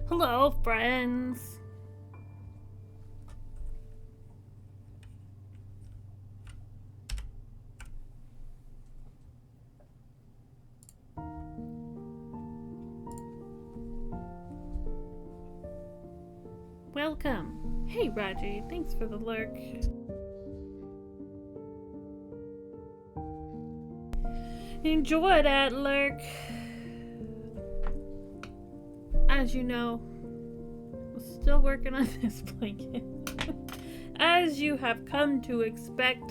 Hello, friends. Welcome. Hey, Raji. Thanks for the lurk. Enjoy that lurk. As you know, I'm still working on this blanket. As you have come to expect.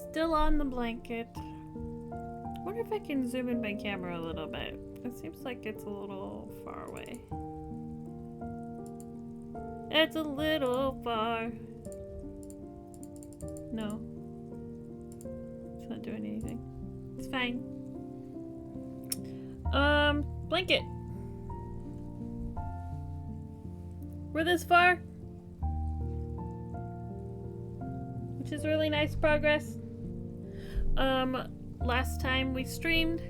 Still on the blanket. I wonder if I can zoom in my camera a little bit. It seems like it's a little far away. It's a little far. No. It's not doing anything. It's fine. Blanket. We're this far. Which is really nice progress. Last time we streamed,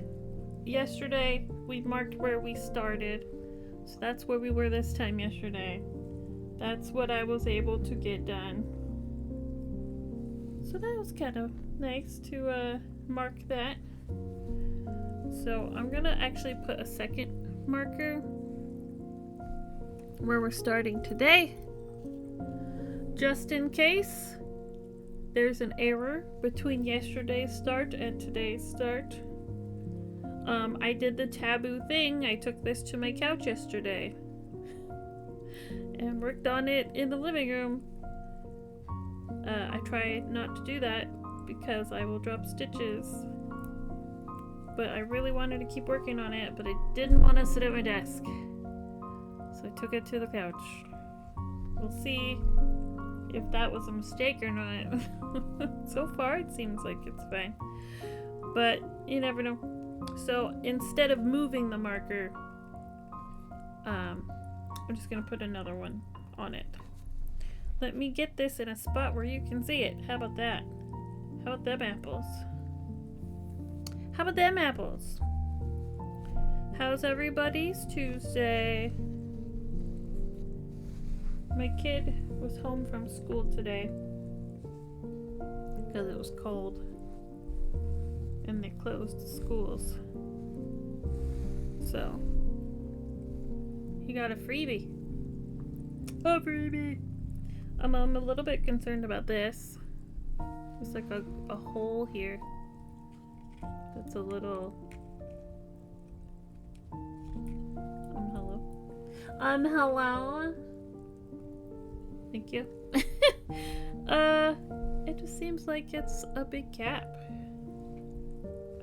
yesterday, we marked where we started. So that's where we were this time yesterday. That's what I was able to get done. So that was kind of nice to mark that. So I'm gonna actually put a second marker where we're starting today, just in case there's an error between yesterday's start and today's start. I did the taboo thing. I took this to my couch yesterday and worked on it in the living room. I try not to do that because I will drop stitches. But I really wanted to keep working on it, but I didn't want to sit at my desk. So I took it to the couch. We'll see if that was a mistake or not. So far it seems like it's fine. But you never know. So instead of moving the marker, I'm just going to put another one on it. Let me get this in a spot where you can see it. How about that? How about them apples? How about them apples? How's everybody's Tuesday? My kid was home from school today because it was cold and they closed the schools. So he got a freebie. A freebie! I'm a little bit concerned about this. There's like a hole here. That's a little... hello. Hello. Thank you. It just seems like it's a big gap.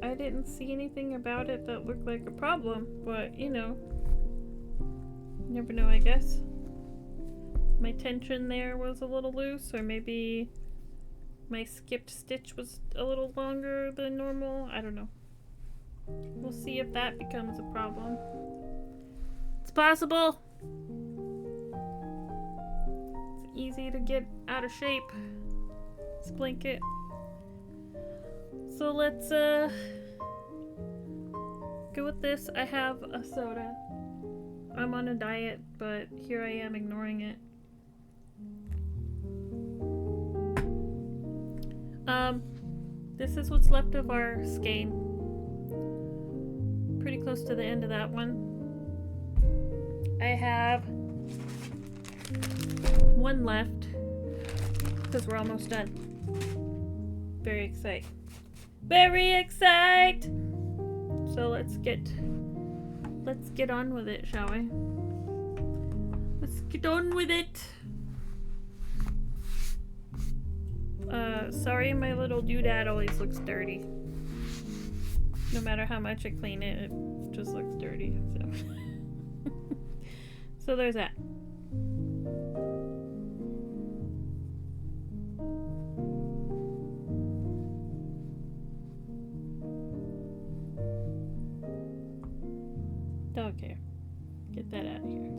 I didn't see anything about it that looked like a problem, but you know, you never know, I guess. My tension there was a little loose, or maybe my skipped stitch was a little longer than normal. I don't know. We'll see if that becomes a problem. It's possible. It's easy to get out of shape. This blanket. So let's go with this. I have a soda. I'm on a diet, but here I am ignoring it. This is what's left of our skein. Pretty close to the end of that one. I have one left because we're almost done. Very excited. Very excited! So let's get on with it, shall we? Let's get on with it. Sorry, my little doodad always looks dirty. No matter how much I clean it, it just looks dirty. So, so there's that. Okay, get that out of here.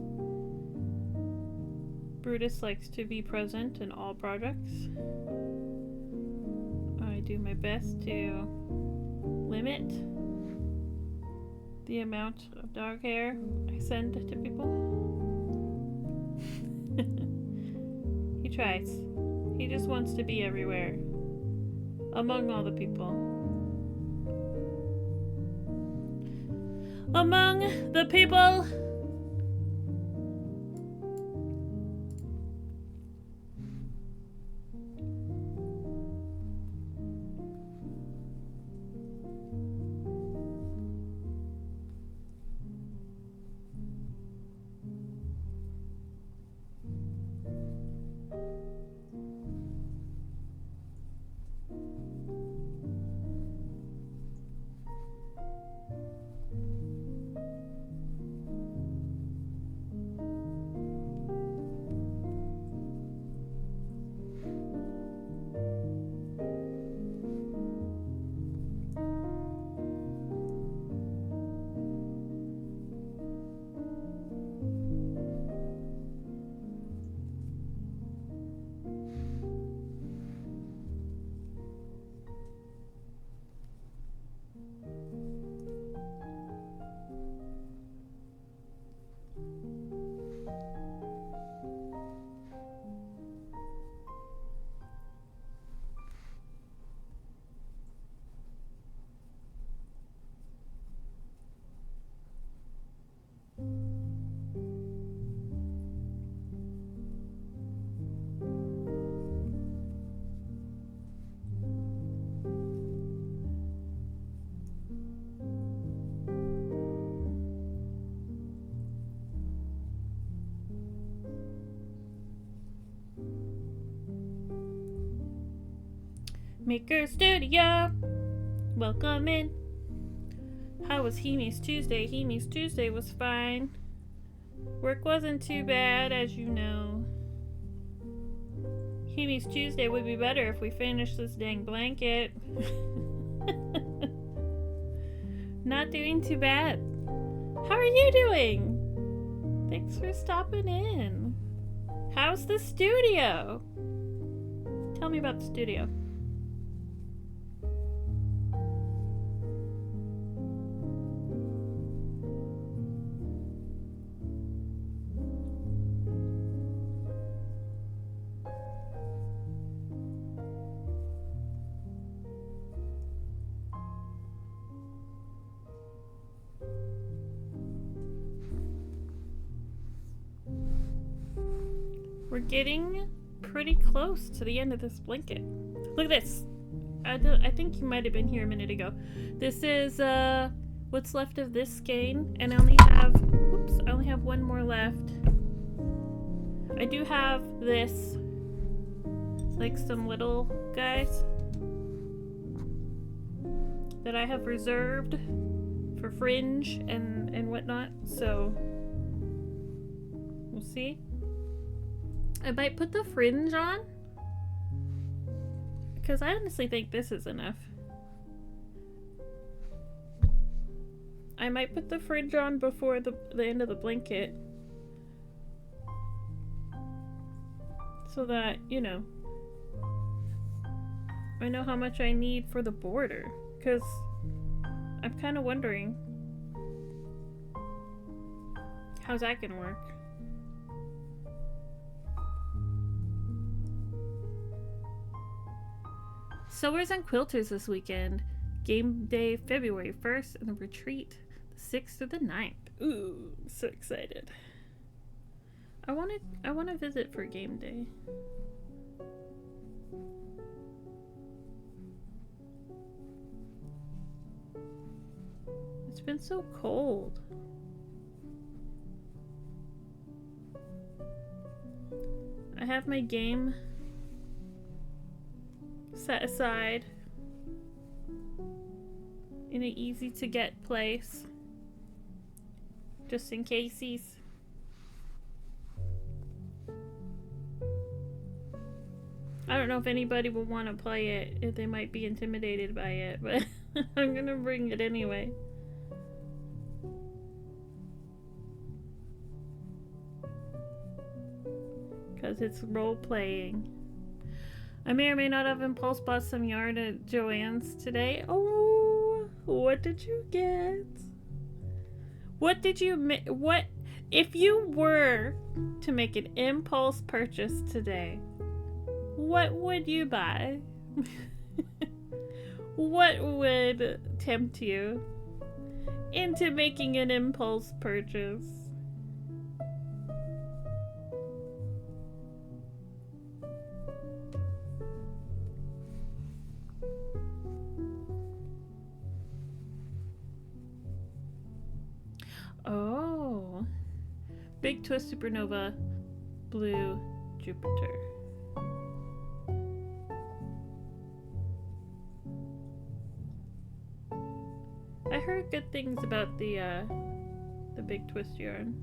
Brutus likes to be present in all projects. I do my best to limit the amount of dog hair I send to people. He tries. He just wants to be everywhere. Among all the people. Among the people! Maker Studio! Welcome in. How was Hemi's Tuesday? Hemi's Tuesday was fine. Work wasn't too bad, as you know. Hemi's Tuesday would be better if we finished this dang blanket. Not doing too bad. How are you doing? Thanks for stopping in. How's the studio? Tell me about the studio. We're getting pretty close to the end of this blanket. Look at this. I think you might have been here a minute ago. This is what's left of this skein, and I only have one more left. I do have this, like some little guys that I have reserved for fringe and whatnot, so we'll see. I might put the fringe on because I honestly think this is enough. I might put the fringe on before the end of the blanket so that, you know, I know how much I need for the border, because I'm kind of wondering how's that gonna work. Sewers and Quilters this weekend. Game day February 1st and the retreat the 6th through the 9th. Ooh, I'm so excited. I want to visit for game day. It's been so cold. I have my game set aside in an easy to get place just in caseies. I don't know if anybody will want to play it, if they might be intimidated by it, but I'm gonna bring it anyway. Because it's role playing. I may or may not have impulse bought some yarn at Joann's today. Oh, what did you get? What did you what if you were to make an impulse purchase today? What would you buy? What would tempt you into making an impulse purchase? Oh, Big Twist Supernova Blue Jupiter. I heard good things about the Big Twist yarn.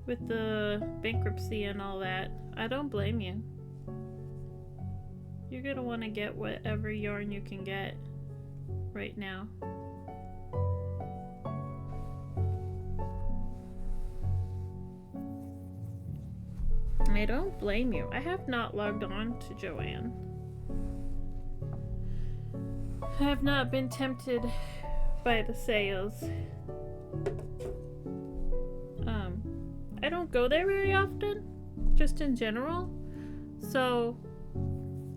With the bankruptcy and all that, I don't blame you. You're gonna want to get whatever yarn you can get right now. I don't blame you. I have not logged on to Joanne. I have not been tempted by the sales. I don't go there very often, just in general. So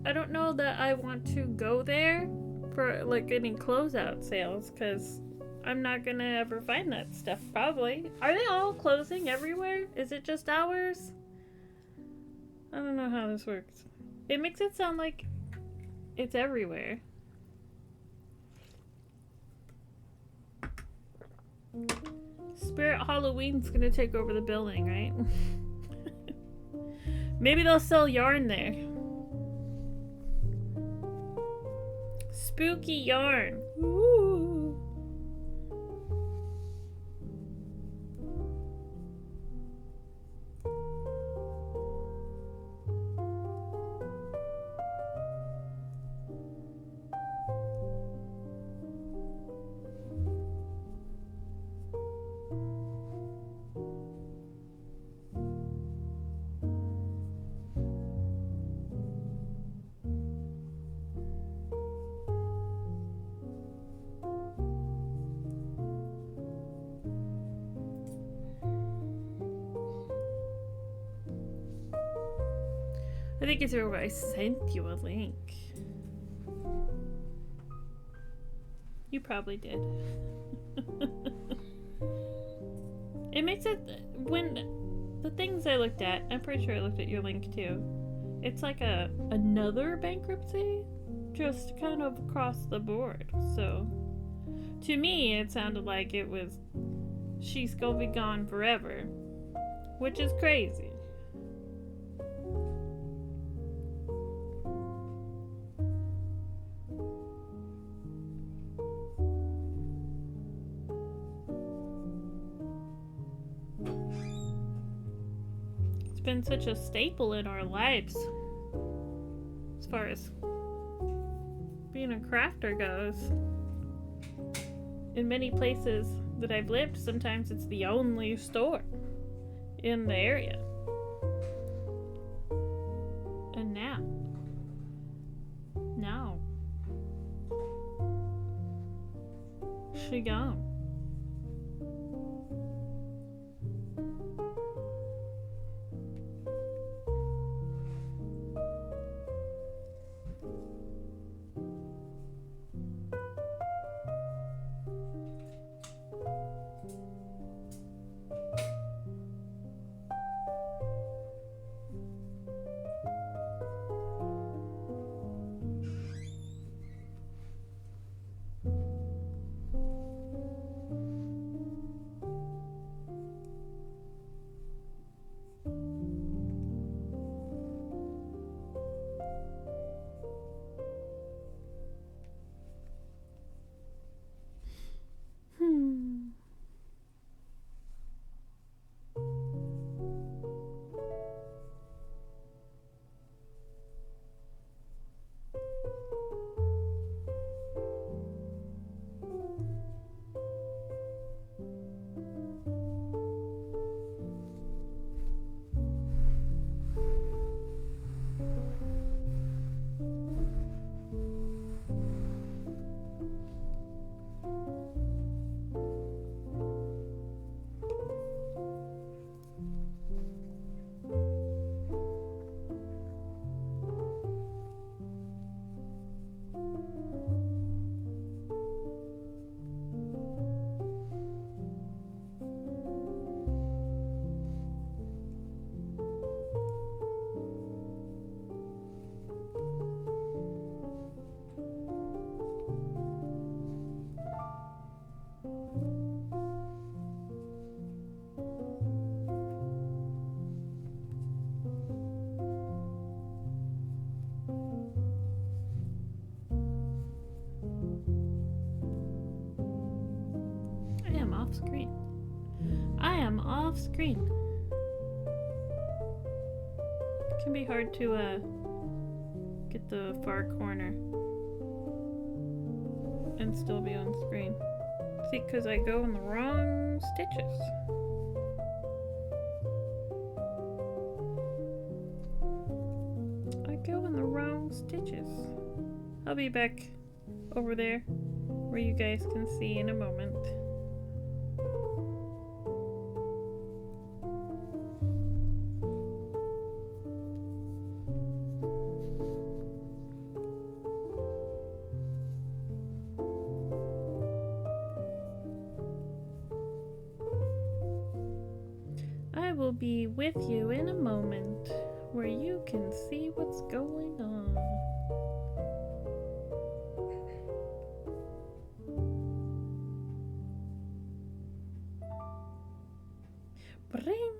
I don't know that I want to go there for like any closeout sales, because I'm not gonna ever find that stuff probably. Are they all closing everywhere? Is it just ours? I don't know how this works. It makes it sound like it's everywhere. Spirit Halloween's gonna take over the building, right? Maybe they'll sell yarn there. Spooky yarn. Ooh. I think it's where I sent you a link. You probably did. It makes it, when the things I looked at, I'm pretty sure I looked at your link too. It's like another bankruptcy, just kind of across the board. So to me, it sounded like it was she's gonna be gone forever, which is crazy. Been such a staple in our lives as far as being a crafter goes. In many places that I've lived, sometimes it's the only store in the area. And now she gone. off screen. It can be hard to get the far corner and still be on screen. See, because I go in the wrong stitches. I go in the wrong stitches. I'll be back over there where you guys can see in a moment. I will be with you in a moment where you can see what's going on. Bring.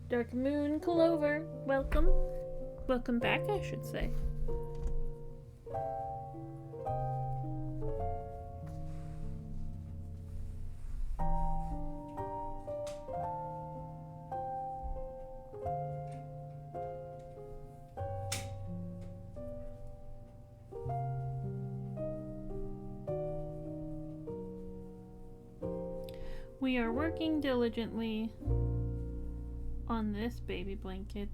Dark Moon Clover, welcome. Welcome back, I should say. We are working diligently on this baby blanket.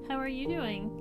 How are you doing?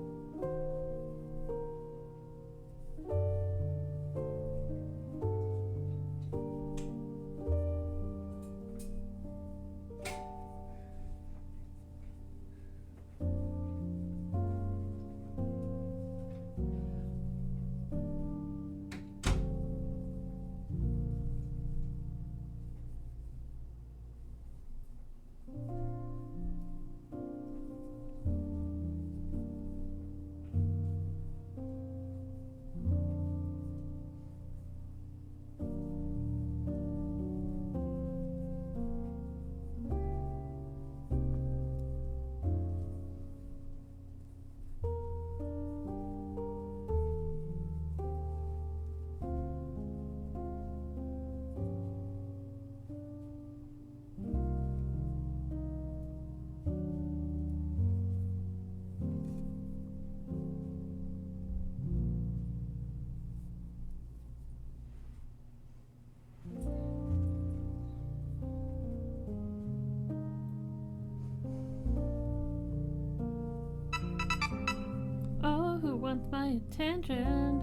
Want my attention.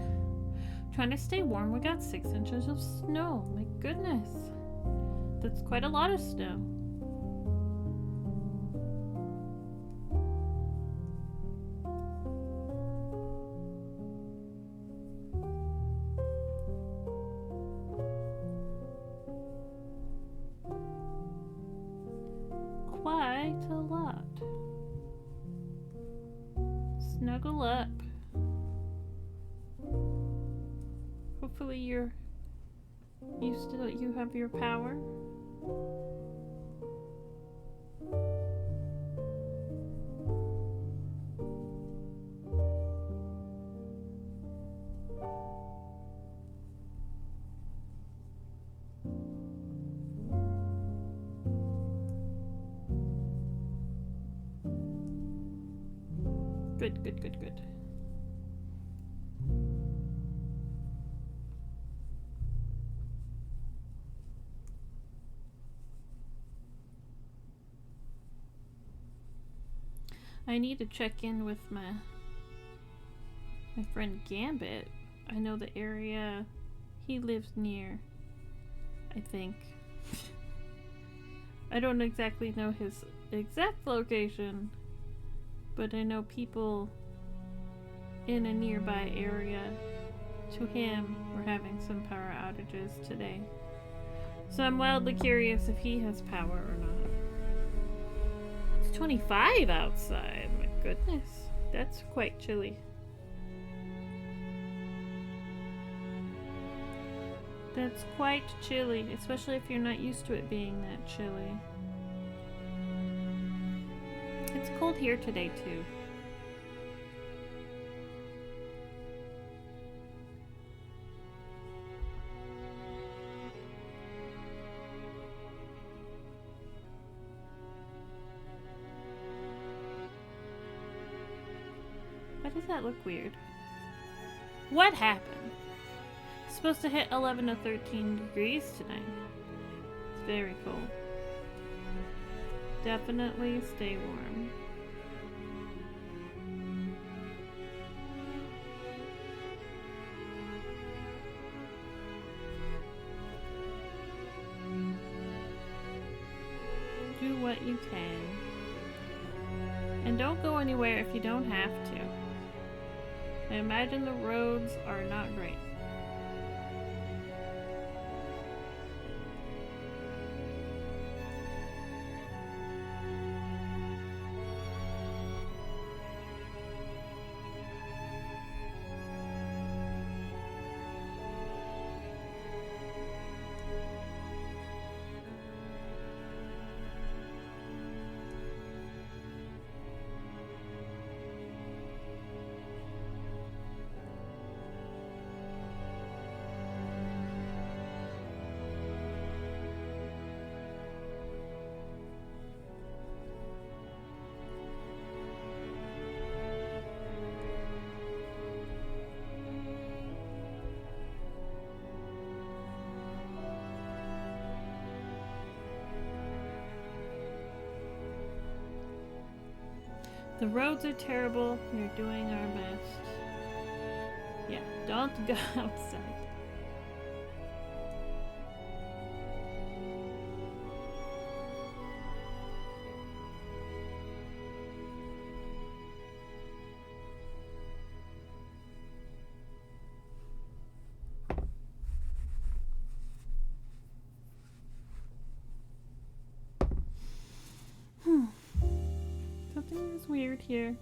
Trying to stay warm. We got 6 inches of snow. My goodness. That's quite a lot of snow. Quite a lot. Snuggle up. Hopefully you have your power. Good, good, good, good. I need to check in with my friend Gambit. I know the area he lives near, I think. I don't exactly know his exact location, but I know people in a nearby area to him were having some power outages today. So I'm wildly curious if he has power or not. 25 outside. My goodness. That's quite chilly. That's quite chilly, especially if you're not used to it being that chilly. It's cold here today too. Why does that look weird? What happened? It's supposed to hit 11 to 13 degrees tonight. It's very cold. Definitely stay warm. Do what you can. And don't go anywhere if you don't have to. I imagine the roads are not great. The roads are terrible. We're doing our best. Yeah, don't go outside. Something is weird here.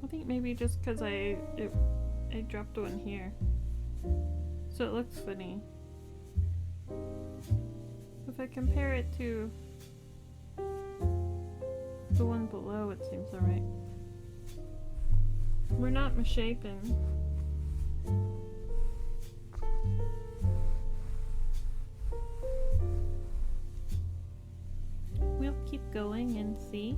I think maybe just because I dropped one here, so it looks funny. If I compare it to the one below, it seems alright. We're not misshapen. We'll keep going and see.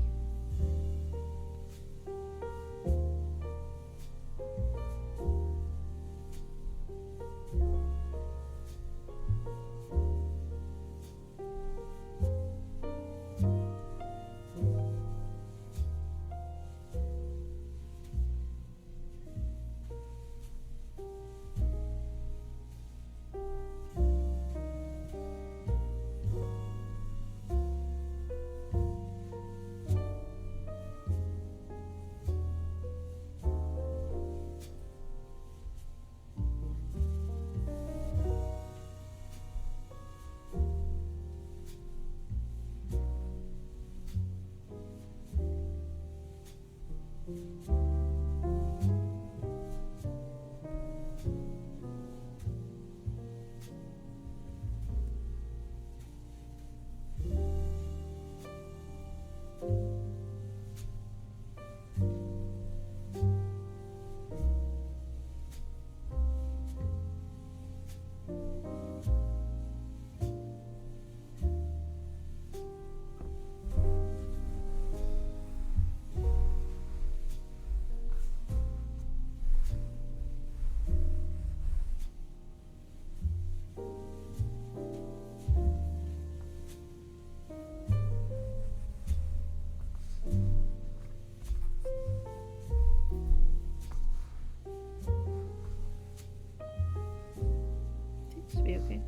Be okay.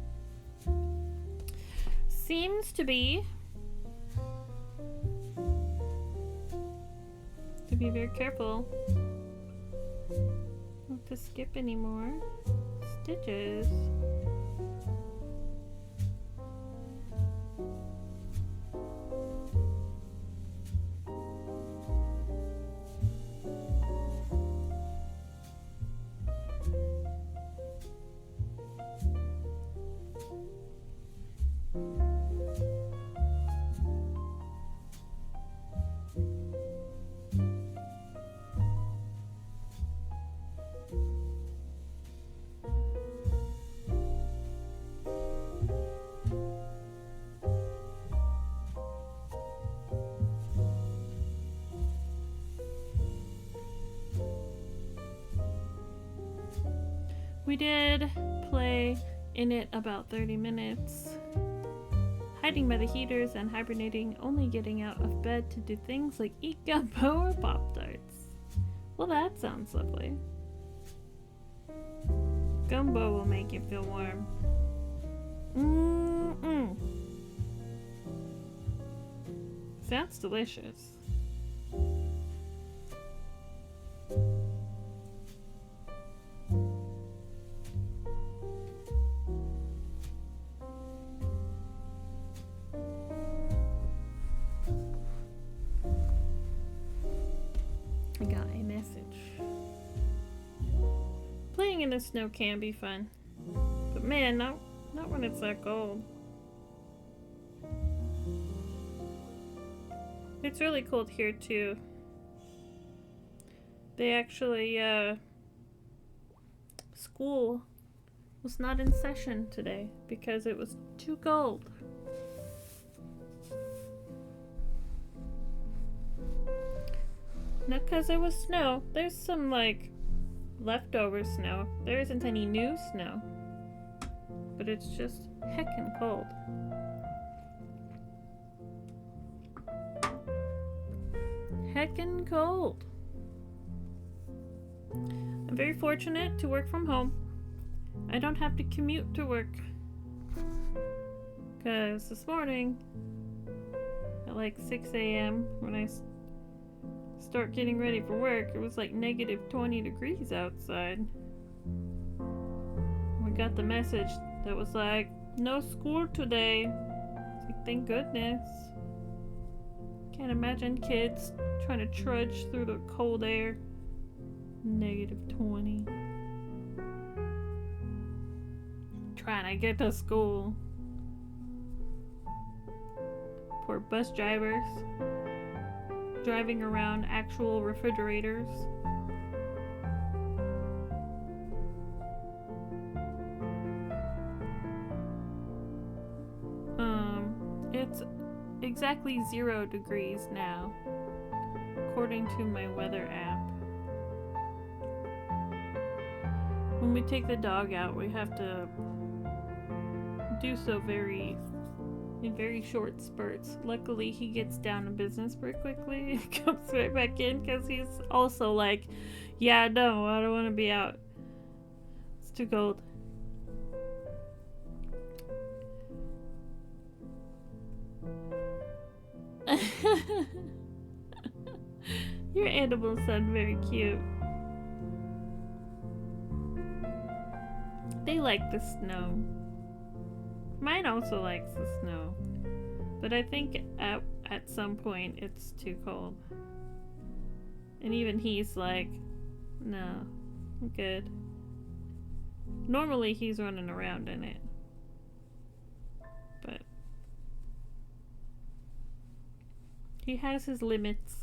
Seems to be. To be very careful not to skip any more stitches. We did play in it about 30 minutes. Hiding by the heaters and hibernating, only getting out of bed to do things like eat gumbo or Pop-Tarts. Well, that sounds lovely. Gumbo will make you feel warm. Sounds delicious. I got a message. Playing in the snow can be fun, but man, not when it's that cold. It's really cold here too. They actually, school was not in session today because it was too cold. Not because there was snow. There's some, like, leftover snow. There isn't any new snow. But it's just heckin' cold. Heckin' cold. I'm very fortunate to work from home. I don't have to commute to work. Because this morning, at like 6 a.m., when I start getting ready for work, it was like negative 20 degrees outside. We got the message that was like, no school today. It's like, thank goodness. Can't imagine kids trying to trudge through the cold air. Negative 20. Trying to get to school. Poor bus drivers. Driving around actual refrigerators. It's exactly 0 degrees now, according to my weather app. When we take the dog out, we have to do so in very short spurts. Luckily, he gets down to business pretty quickly and comes right back in because he's also like, yeah, no, I don't want to be out. It's too cold. Your animals sound very cute. They like the snow. Mine also likes the snow. But I think at some point it's too cold. And even he's like, no, I'm good. Normally he's running around in it. But he has his limits.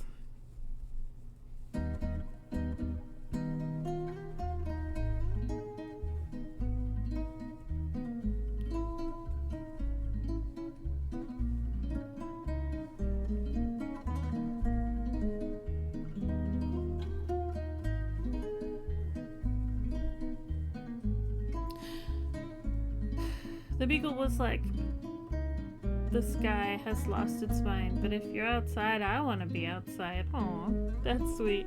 The beagle was like, the sky has lost its mind, but if you're outside, I want to be outside. Aw, that's sweet.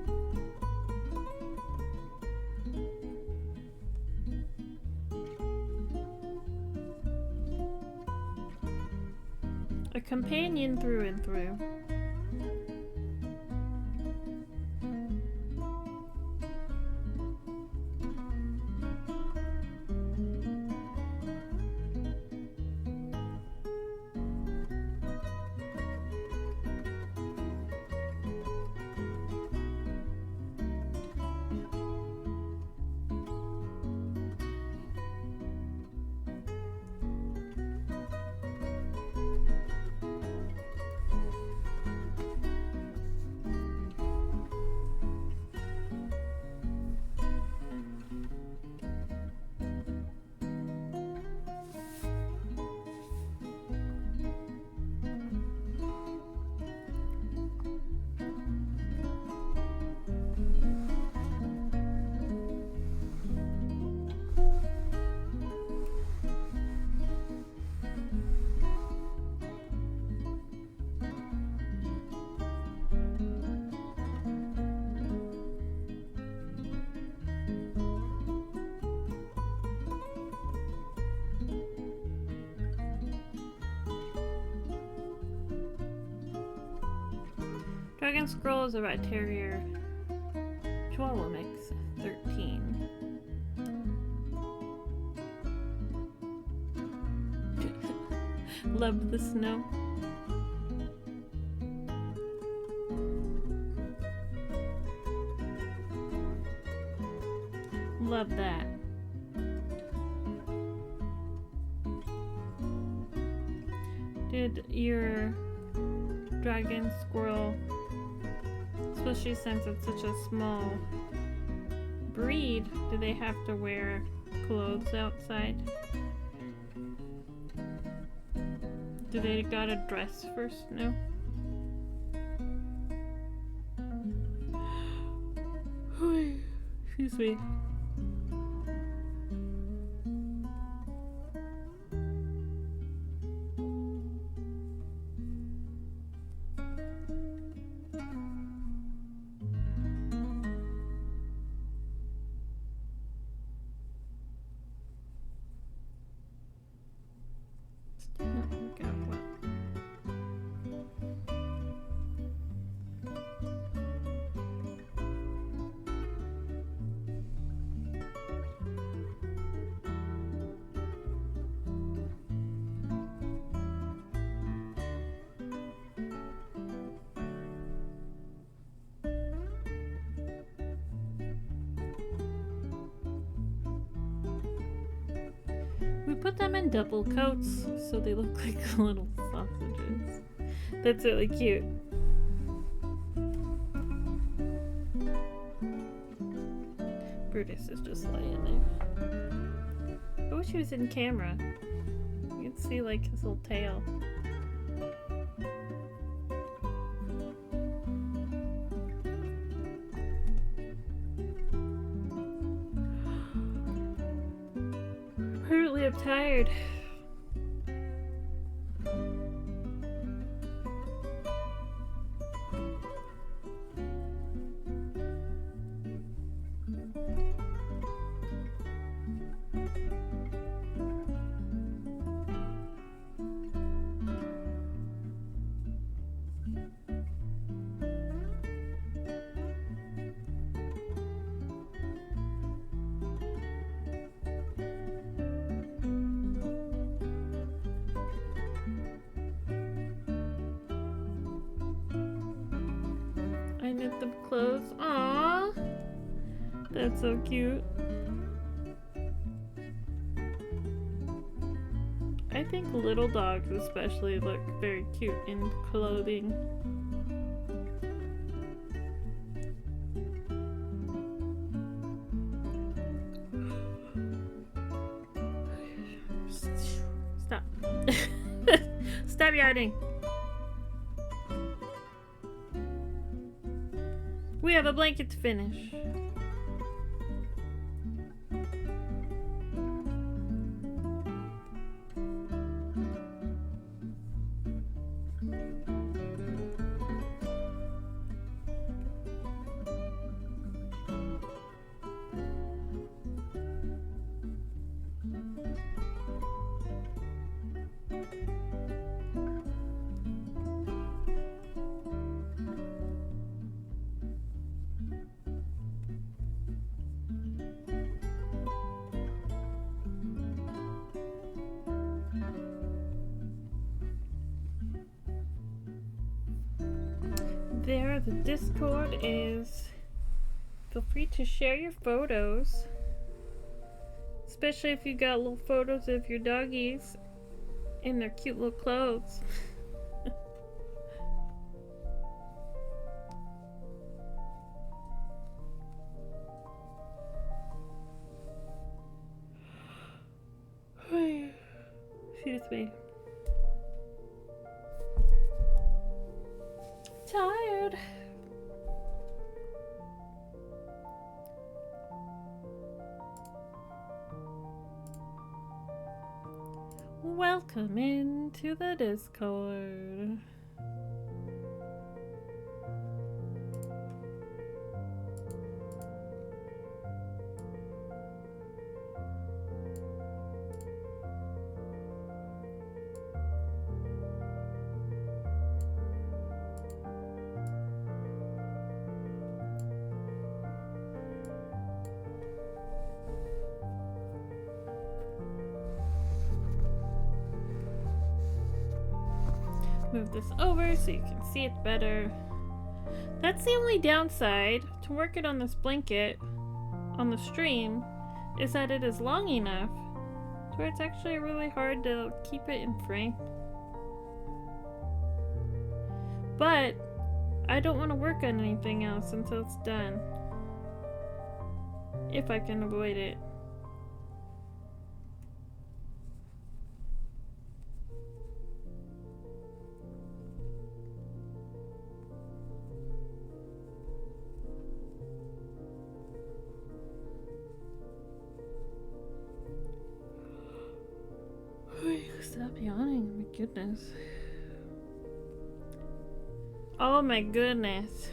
A companion through and through. Dragon Scroll is a rat terrier. Chihuahua mix. 13. Love the snow. Love that. Did your dragon squirrel, especially since it's such a small breed, do they have to wear clothes outside? Do they gotta dress first? No? Excuse me. We put them in double coats so they look like little sausages. That's really cute. Brutus is just laying there. I wish he was in camera. You can see like his little tail. Apparently I'm tired. I knit them clothes. Aww! That's so cute. I think little dogs especially look very cute in clothing. Stop. Stop yawning. We have a blanket to finish. There, the Discord is. Feel free to share your photos, especially if you got little photos of your doggies in their cute little clothes. Excuse me. Tired. Welcome into the Discord. Move this over so you can see it better. That's the only downside to working on this blanket on the stream, is that it is long enough to where it's actually really hard to keep it in frame. But I don't want to work on anything else until it's done, if I can avoid it. Stop yawning, oh my goodness. Oh my goodness.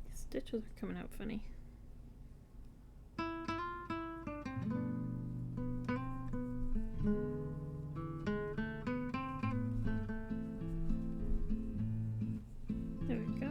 These stitches are coming out funny. There we go.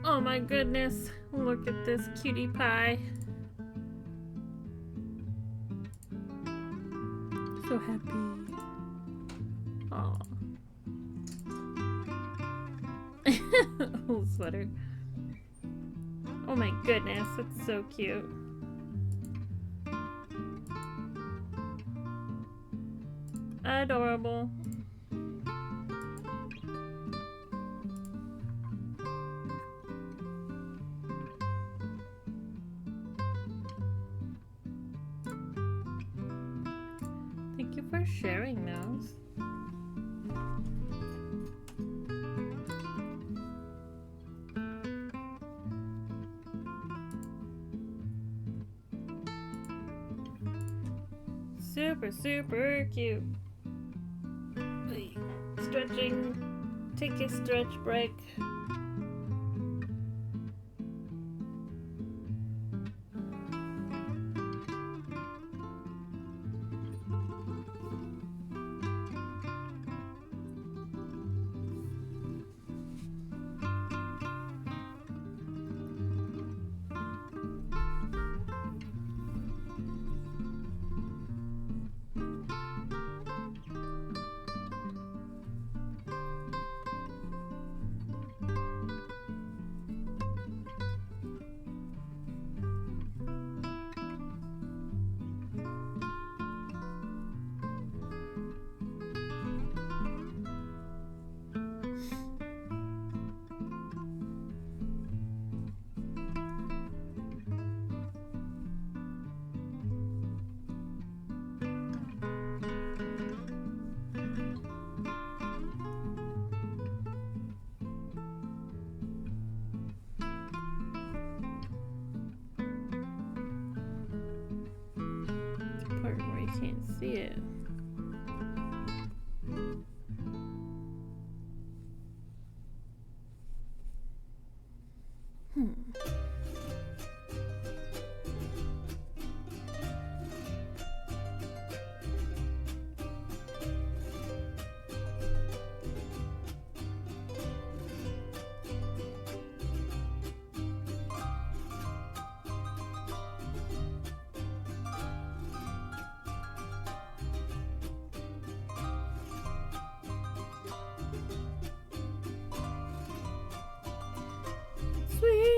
Oh my goodness, look at this cutie pie. So happy. Aw. Little sweater. Oh my goodness, that's so cute. Adorable. Thank you for sharing those. Super, super cute. Stretching. Take a stretch break. Can't see it.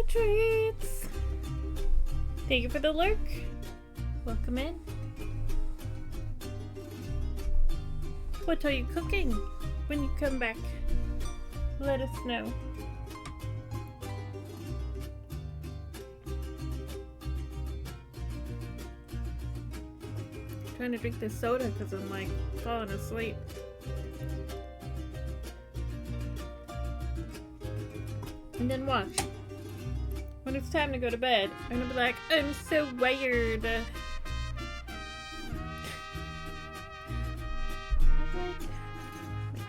my treats. Thank you for the lurk. Welcome in. What are you cooking when you come back? Let us know. I'm trying to drink this soda because I'm like falling asleep. And then watch. When it's time to go to bed, I'm gonna be like, I'm so wired. Like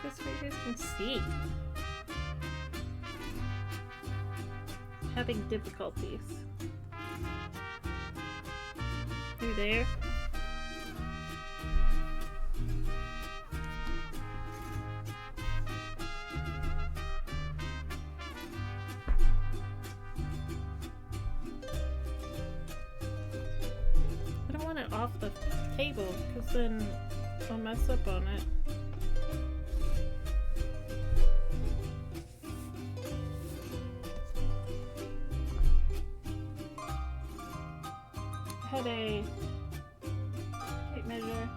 this so you guys can see. Having difficulties. You there? It off the table because then I'll mess up on it. I had a tape measure.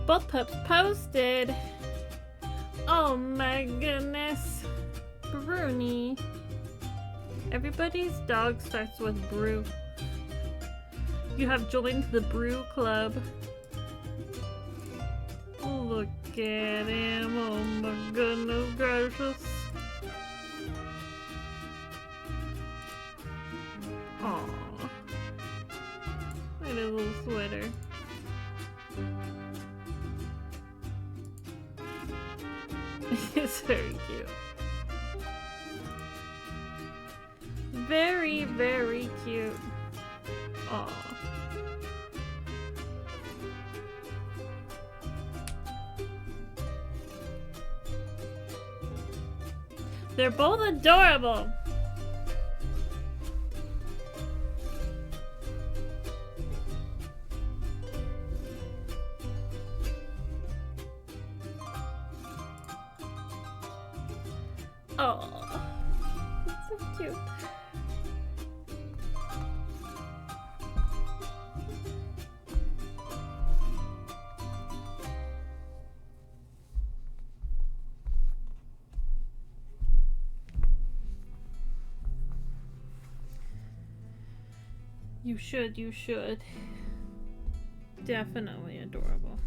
Both pups posted. Oh my goodness. Bruni. Everybody's dog starts with brew. You have joined the brew club. Look at him. Oh my goodness gracious. Aww. Look at his little sweater. It's very cute. Very, very cute. Aww. They're both adorable. Oh, it's so cute. You should. Definitely adorable.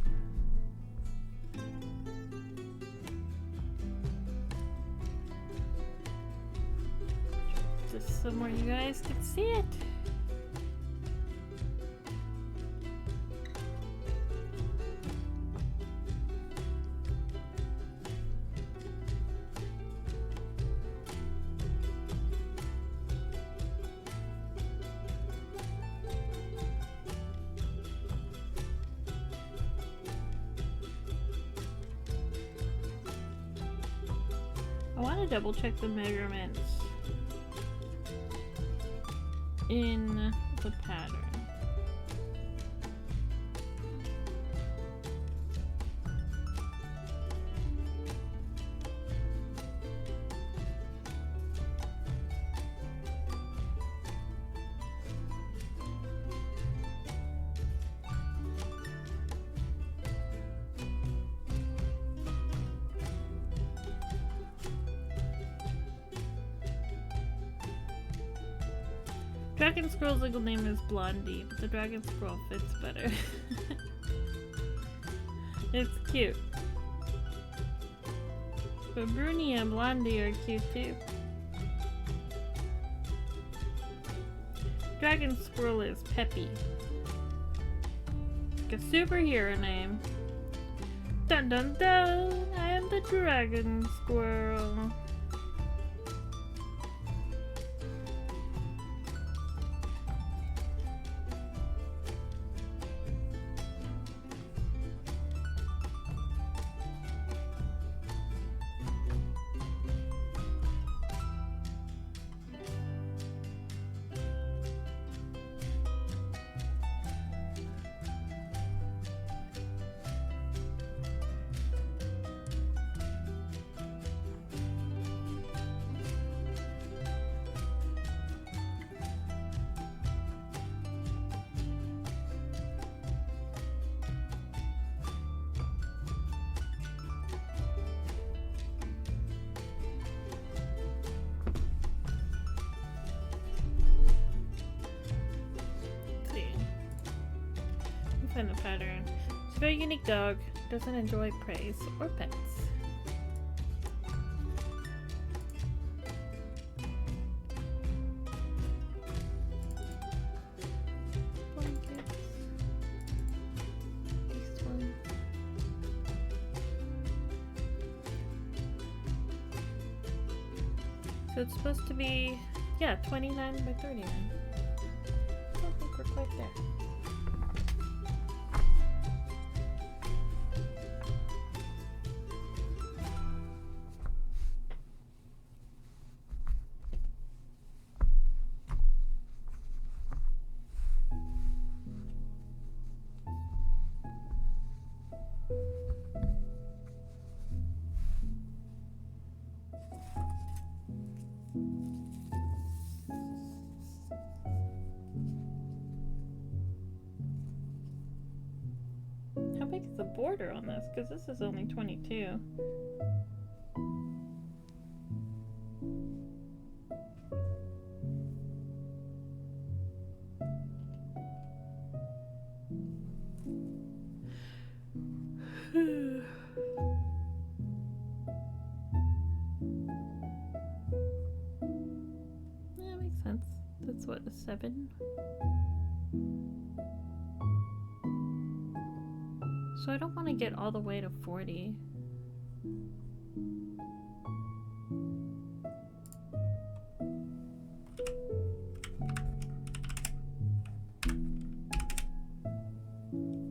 Just somewhere you guys can see it. I want to double check the measurements in the pattern. Dragon Squirrel's legal name is Blondie, but the Dragon Squirrel fits better. It's cute. But Bruni and Blondie are cute too. Dragon Squirrel is Peppy. Like a superhero name. Dun dun dun! I am the Dragon Squirrel. couldn't find the pattern. It's a very unique dog. Doesn't enjoy praise or pets. Blankets. This one. So it's supposed to be, yeah, 29 by 39. I don't think we're quite there. How big is the border on this? Because this is only 22. Yeah, makes sense. That's what, a 7? So I don't want to get all the way to 40.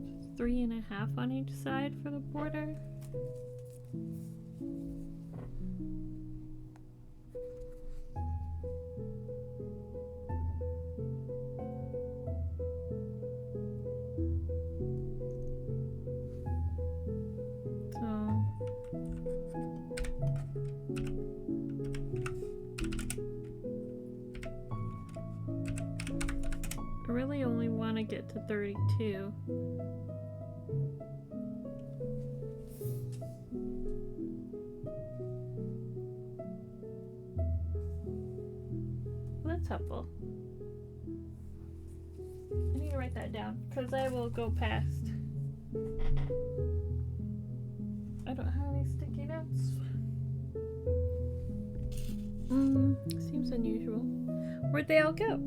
Just 3.5 on each side for the border. I really only want to get to 32. Well, that's helpful. I need to write that down because I will go past. I don't have any sticky notes. Seems unusual. Where'd they all go?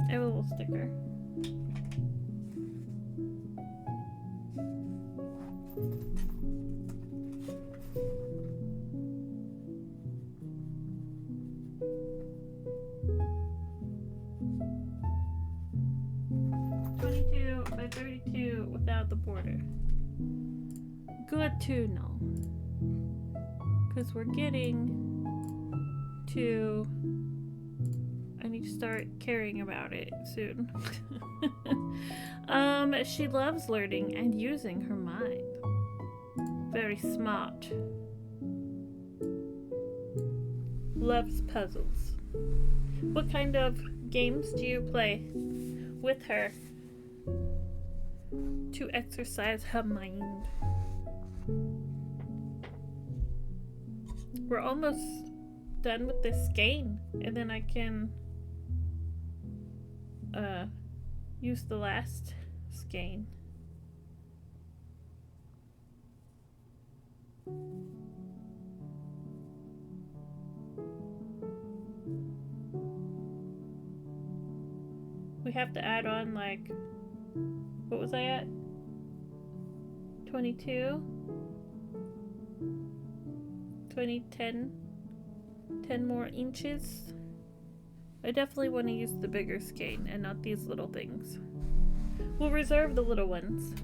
I have a little sticker. By 32 without the border. Good to know. Because we're getting to... I need to start caring about it soon. She loves learning and using her mind. Very smart. Loves puzzles. What kind of games do you play with her to exercise her mind? We're almost done with this skein, and then I can use the last skein. We have to add on, like, what was I at? 22? 10 more inches. I definitely want to use the bigger skein and not these little things. We'll reserve the little ones.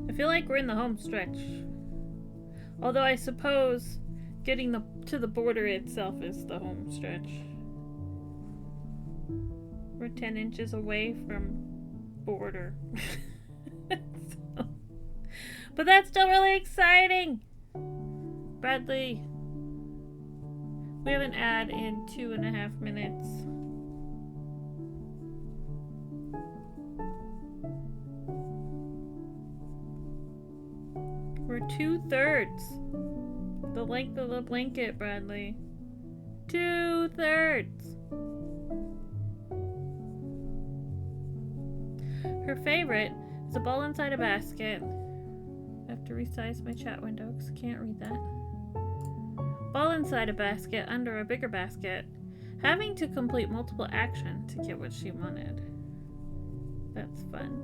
I feel like we're in the home stretch. Although I suppose getting to the border itself is the home stretch. We're 10 inches away from border. So, But that's still really exciting. Bradley. We have an ad in 2.5 minutes. We're 2/3 the length of the blanket, Bradley. 2/3. Her favorite is a ball inside a basket. I have to resize my chat window because I can't read that. Ball inside a basket under a bigger basket. Having to complete multiple actions to get what she wanted. That's fun.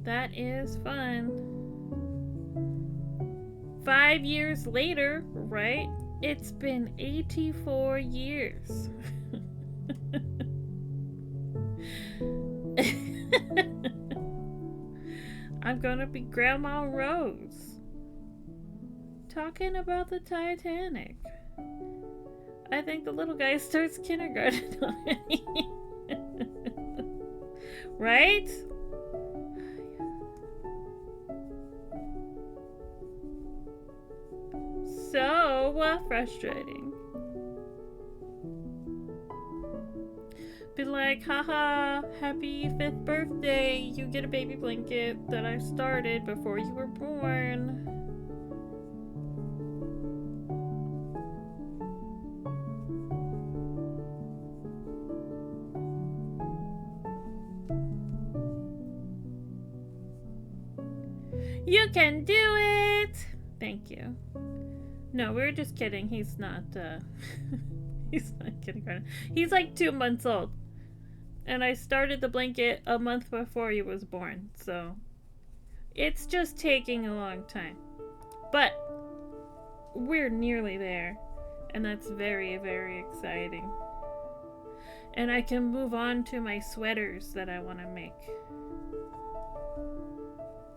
That is fun. 5 years later, right? It's been 84 years. I'm gonna be Grandma Rose. Talking about the Titanic. I think the little guy starts kindergarten already. Right? So frustrating. Be like, haha, happy 5th birthday. You get a baby blanket that I started before you were born. You can do it! Thank you. No, we were just kidding. He's not, he's not kindergarten. He's like 2 months old. And I started the blanket a month before he was born, so it's just taking a long time. But we're nearly there, and that's very, very exciting. And I can move on to my sweaters that I want to make.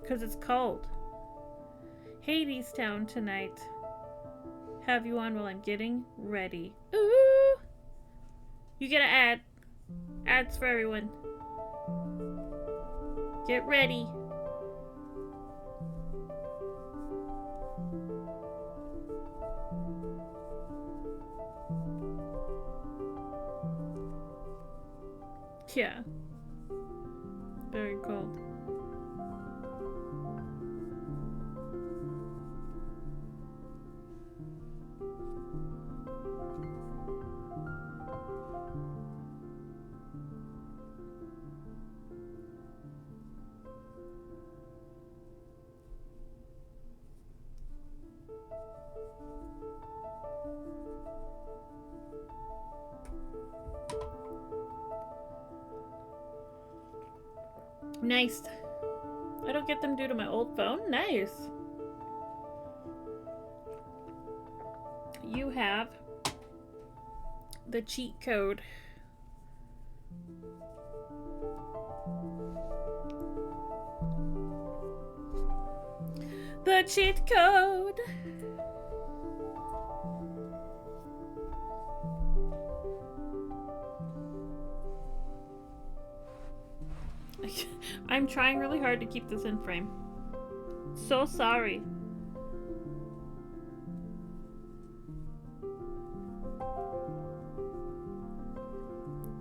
Because it's cold. Hades Town tonight. Have you on while I'm getting ready. Ooh! You get an ad. Ads for everyone. Get ready. Yeah. Very cold. Nice. I don't get them due to my old phone. Nice. You have the cheat code. The cheat code. I'm trying really hard to keep this in frame. So sorry.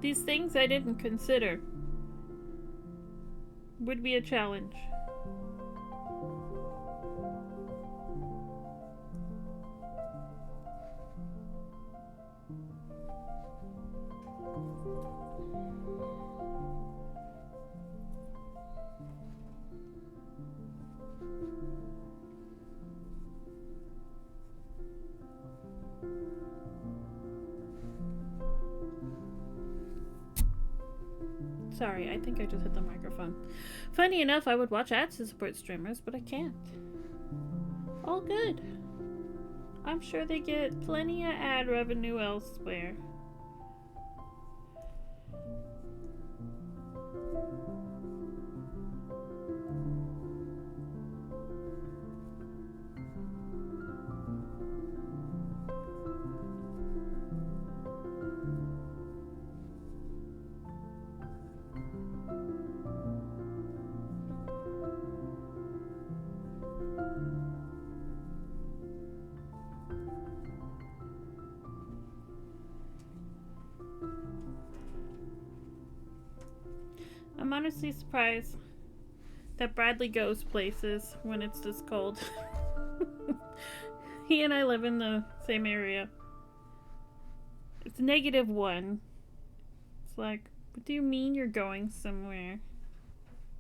These things I didn't consider would be a challenge. Sorry, I think I just hit the microphone. Funny enough, I would watch ads to support streamers, but I can't. All good. I'm sure they get plenty of ad revenue elsewhere. I'm honestly surprised that Bradley goes places when it's this cold. He and I live in the same area. It's -1. It's like, what do you mean you're going somewhere?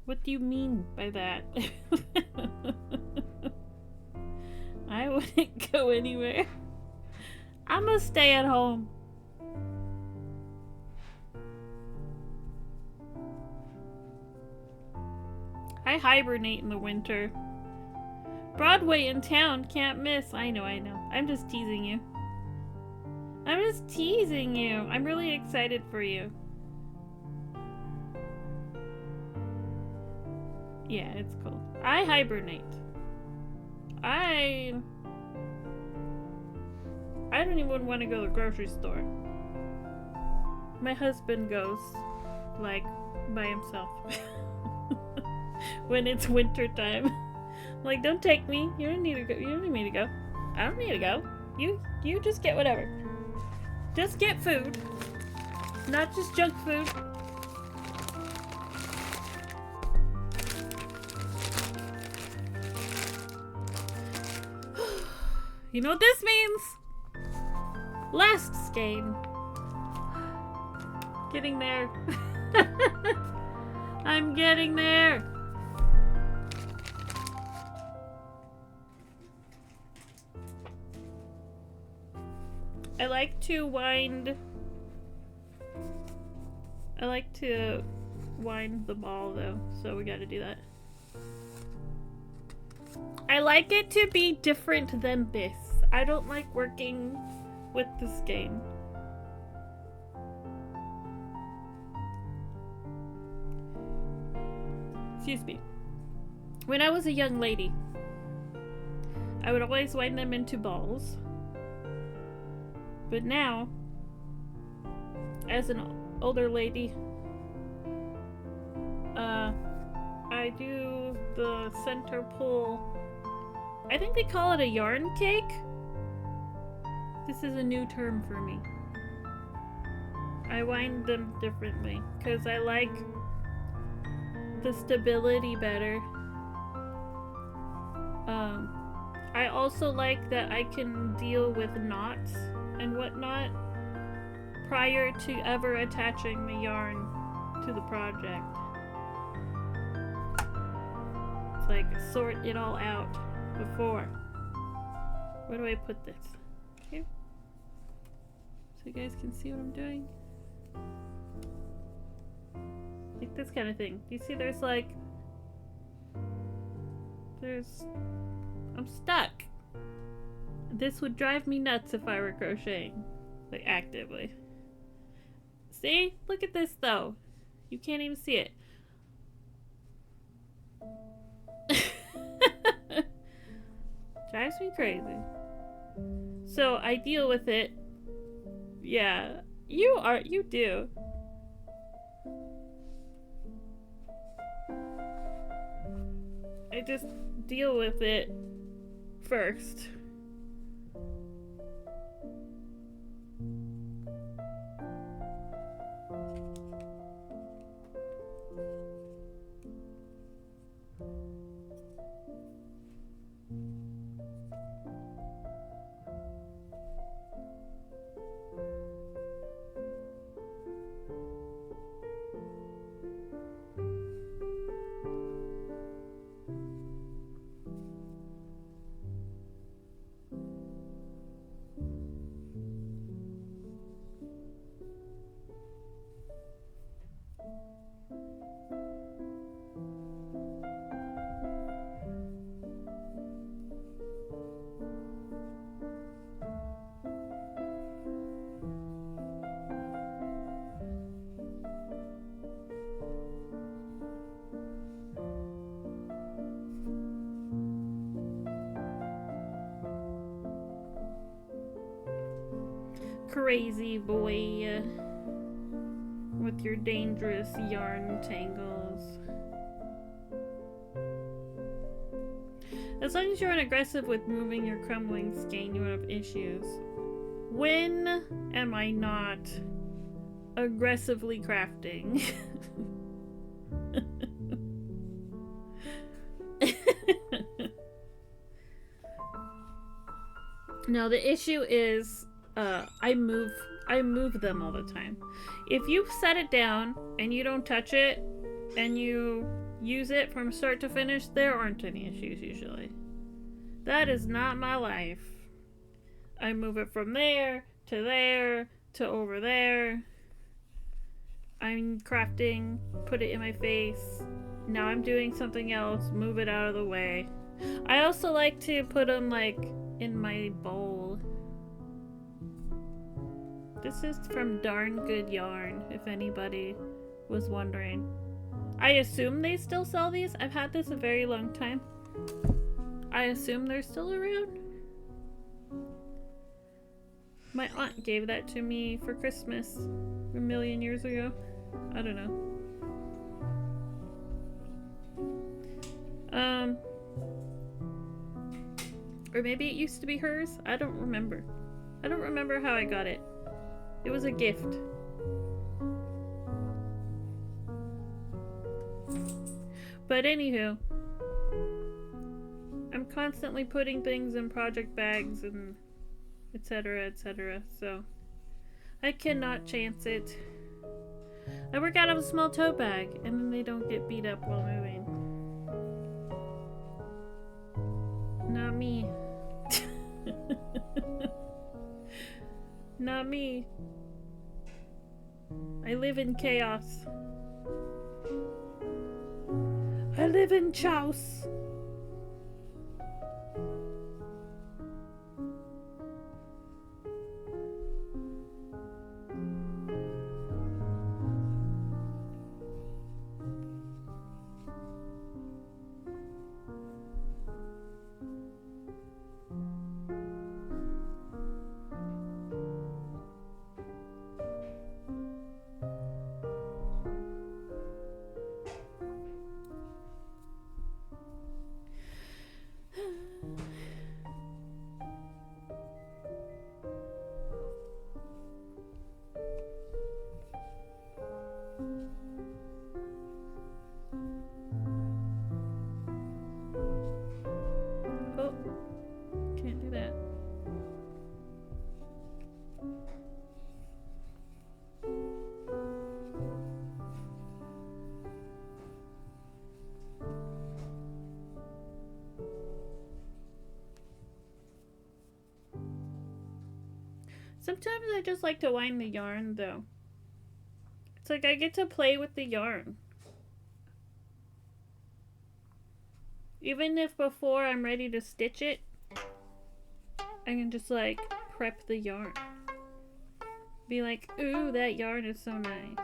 What do you mean by that? I wouldn't go anywhere. I'm gonna stay at home. I hibernate in the winter. Broadway in town, can't miss. I know. I'm just teasing you. I'm just teasing you. I'm really excited for you. Yeah, it's cold. I hibernate. I don't even want to go to the grocery store. My husband goes, like, by himself. When it's winter time. Like, don't take me. You don't need to go. You don't need me to go. I don't need to go. You just get whatever. Just get food. Not just junk food. You know what this means? Last skein. Getting there. I'm getting there. I like to wind the ball though, so we gotta do that. I like it to be different than this. I don't like working with the skein. Excuse me. When I was a young lady, I would always wind them into balls. But now, as an older lady, I do the center pull. I think they call it a yarn cake. This is a new term for me. I wind them differently because I like the stability better. I also like that I can deal with knots and whatnot prior to ever attaching the yarn to the project. It's like sort it all out before. Where do I put this? Here? So you guys can see what I'm doing? Like this kind of thing. Do you see there's like... I'm stuck. This would drive me nuts if I were crocheting. Like actively. See? Look at this though. You can't even see it. Drives me crazy. So I deal with it. Yeah. You do. I just deal with it first. Crazy boy with your dangerous yarn tangles. As long as you're unaggressive with moving your crumbling skein, you won't have issues. When am I not aggressively crafting? No, the issue is I move them all the time. If you set it down and you don't touch it and you use it from start to finish, there aren't any issues usually. That is not my life. I move it from there to over there. I'm crafting, put it in my face. Now I'm doing something else, move it out of the way. I also like to put them like in my bowl. This is from Darn Good Yarn, if anybody was wondering. I assume they still sell these. I've had this a very long time. I assume they're still around. My aunt gave that to me for Christmas a million years ago. I don't know. Or maybe it used to be hers. I don't remember. I don't remember how I got it. It was a gift. But anywho, I'm constantly putting things in project bags and etc, so I cannot chance it. I work out of a small tote bag and then they don't get beat up while moving. Not me. Not me. I live in chaos. I live in chaos. Sometimes I just like to wind the yarn, though. It's like I get to play with the yarn. Even if before I'm ready to stitch it, I can just like prep the yarn. Be like, ooh, that yarn is so nice.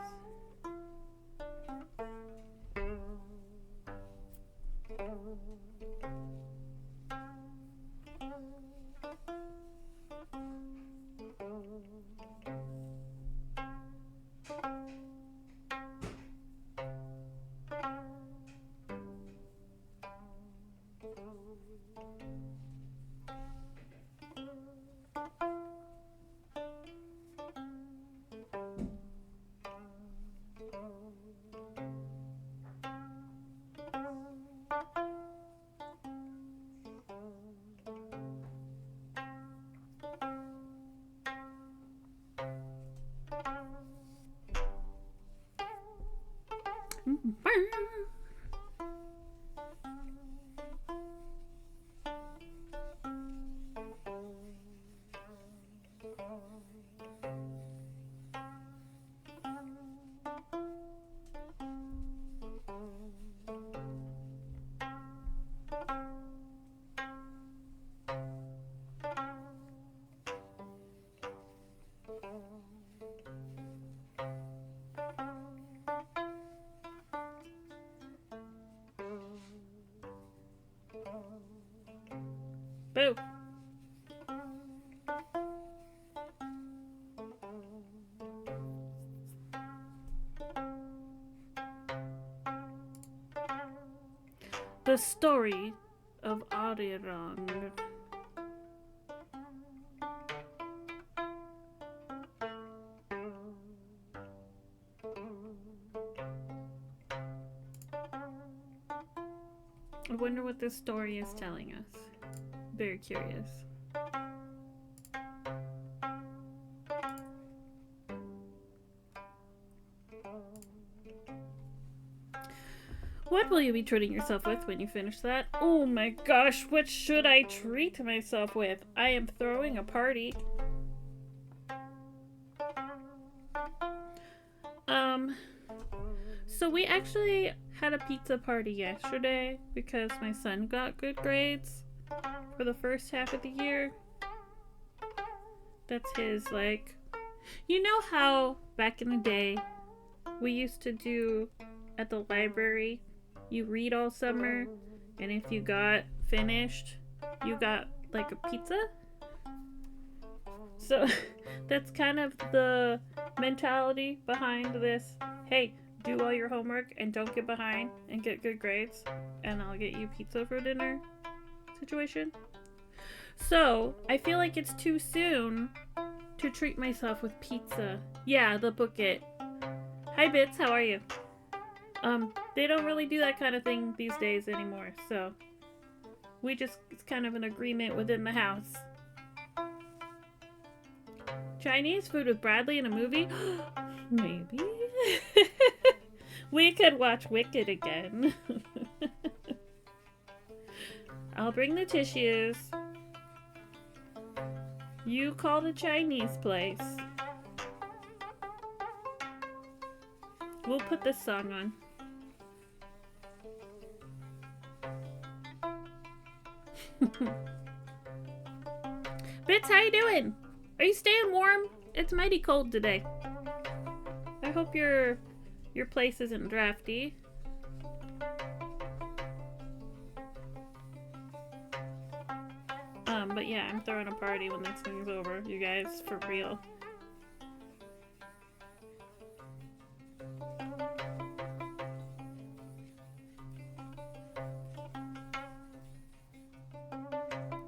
Boo. The story of Ariran. I wonder what this story is telling us. Very curious. What will you be treating yourself with when you finish that? Oh my gosh, what should I treat myself with? I am throwing a party. So we actually had a pizza party yesterday because my son got good grades for the first half of the year. That's his, like, you know how back in the day we used to do at the library, you read all summer, and if you got finished, you got like a pizza? So that's kind of the mentality behind this. Hey, do all your homework and don't get behind and get good grades, and I'll get you pizza for dinner situation. So I feel like it's too soon to treat myself with pizza. Yeah, the book it. Hi Bits, how are you? They don't really do that kind of thing these days anymore, so it's kind of an agreement within the house. Chinese food with Bradley in a movie? Maybe. We could watch Wicked again. I'll bring the tissues. You call the Chinese place. We'll put this song on. Bits, how you doing? Are you staying warm? It's mighty cold today. I hope your place isn't drafty. But yeah, I'm throwing a party when this thing's over, you guys, for real.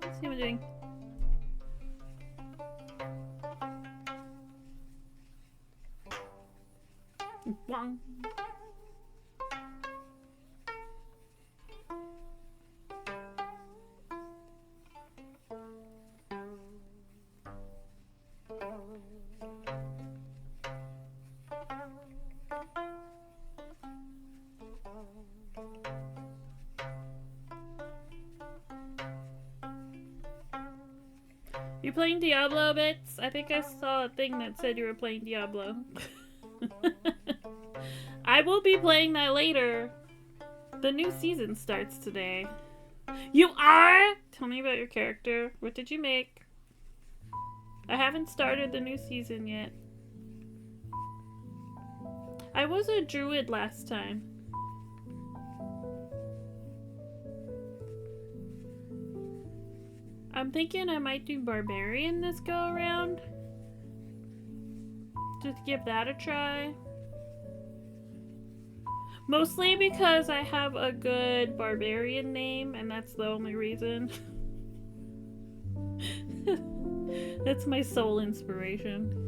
Let's see what I'm doing. Wong. You playing Diablo, Bits? I think I saw a thing that said you were playing Diablo. I will be playing that later. The new season starts today. You are? Tell me about your character. What did you make? I haven't started the new season yet. I was a druid last time. I'm thinking I might do barbarian this go around. Just give that a try. Mostly because I have a good barbarian name, and that's the only reason. That's my sole inspiration.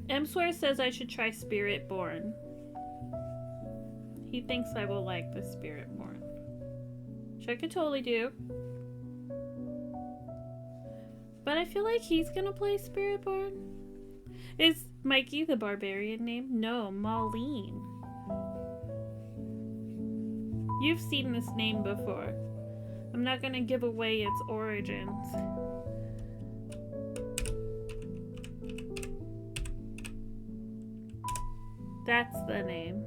Emswear says I should try Spiritborn. He thinks I will like the Spiritborn. Which I could totally do. But I feel like he's gonna play Spiritborn. Is Mikey the barbarian name? No, Maureen. You've seen this name before. I'm not gonna give away its origins. That's the name.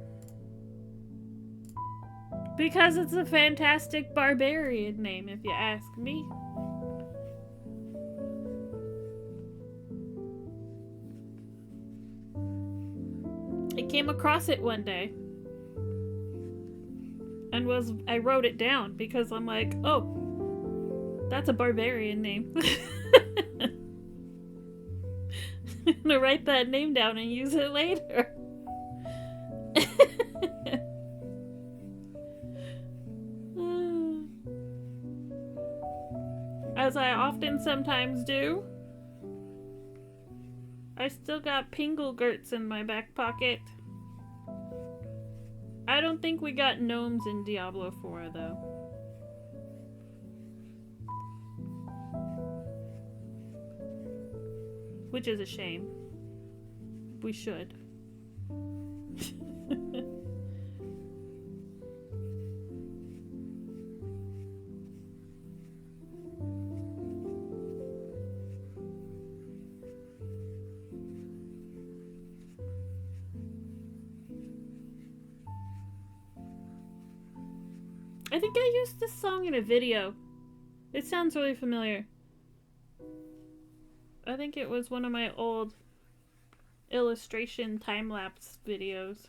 Because it's a fantastic barbarian name, if you ask me. I came across it one day. And I wrote it down because I'm like, oh, that's a barbarian name. I'm gonna write that name down and use it later. As I often sometimes do. I still got Pingelgurts in my back pocket. I don't think we got gnomes in Diablo 4 though. Which is a shame. We should. I think I used this song in a video. It sounds really familiar. I think it was one of my old illustration time-lapse videos.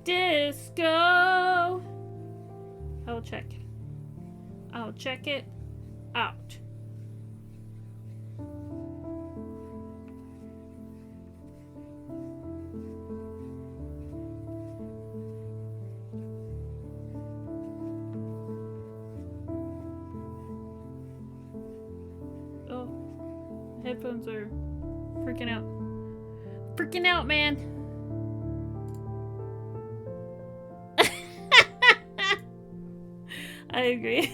Disco! I'll check. I'll check it out. Oh, headphones are freaking out. Freaking out, man! I agree.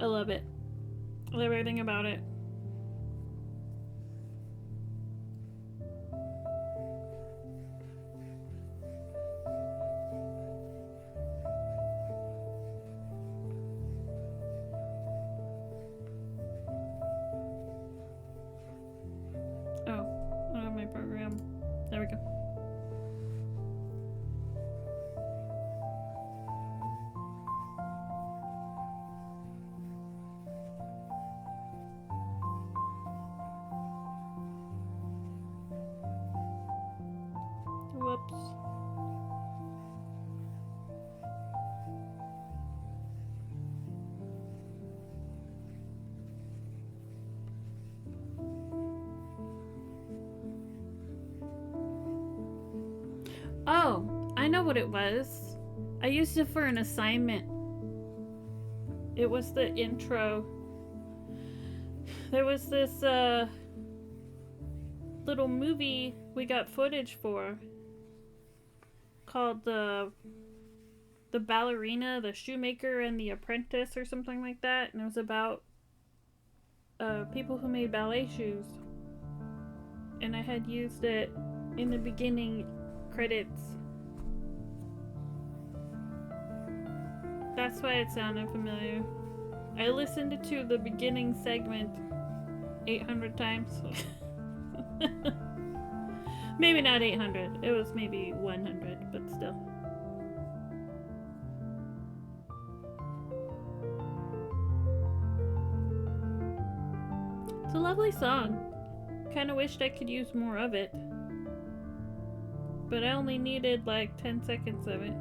I love it. I love everything about it. Program. There we go. Whoops. Oh, I know what it was. I used it for an assignment. It was the intro. There was this little movie we got footage for called the Ballerina, the Shoemaker, and the Apprentice or something like that, and it was about people who made ballet shoes. And I had used it in the beginning credits. That's why it sounded familiar. I listened to the beginning segment 800 times. Maybe not 800. It was maybe 100, but still. It's a lovely song. Kind of wished I could use more of it. But I only needed like 10 seconds of it.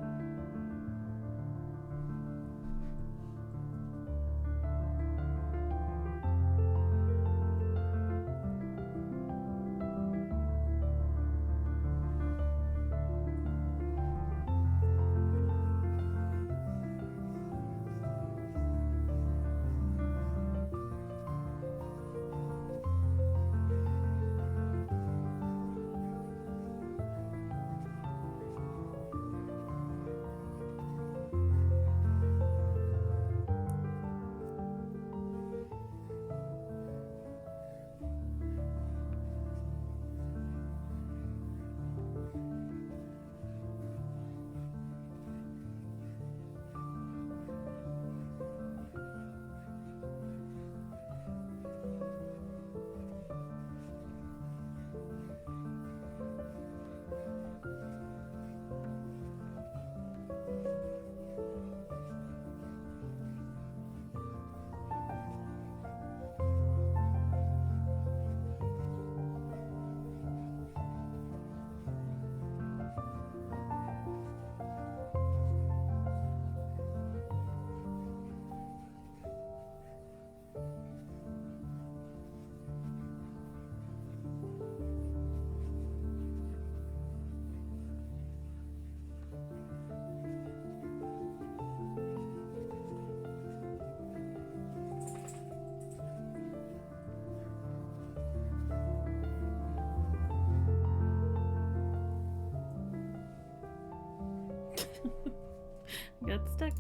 Got stuck.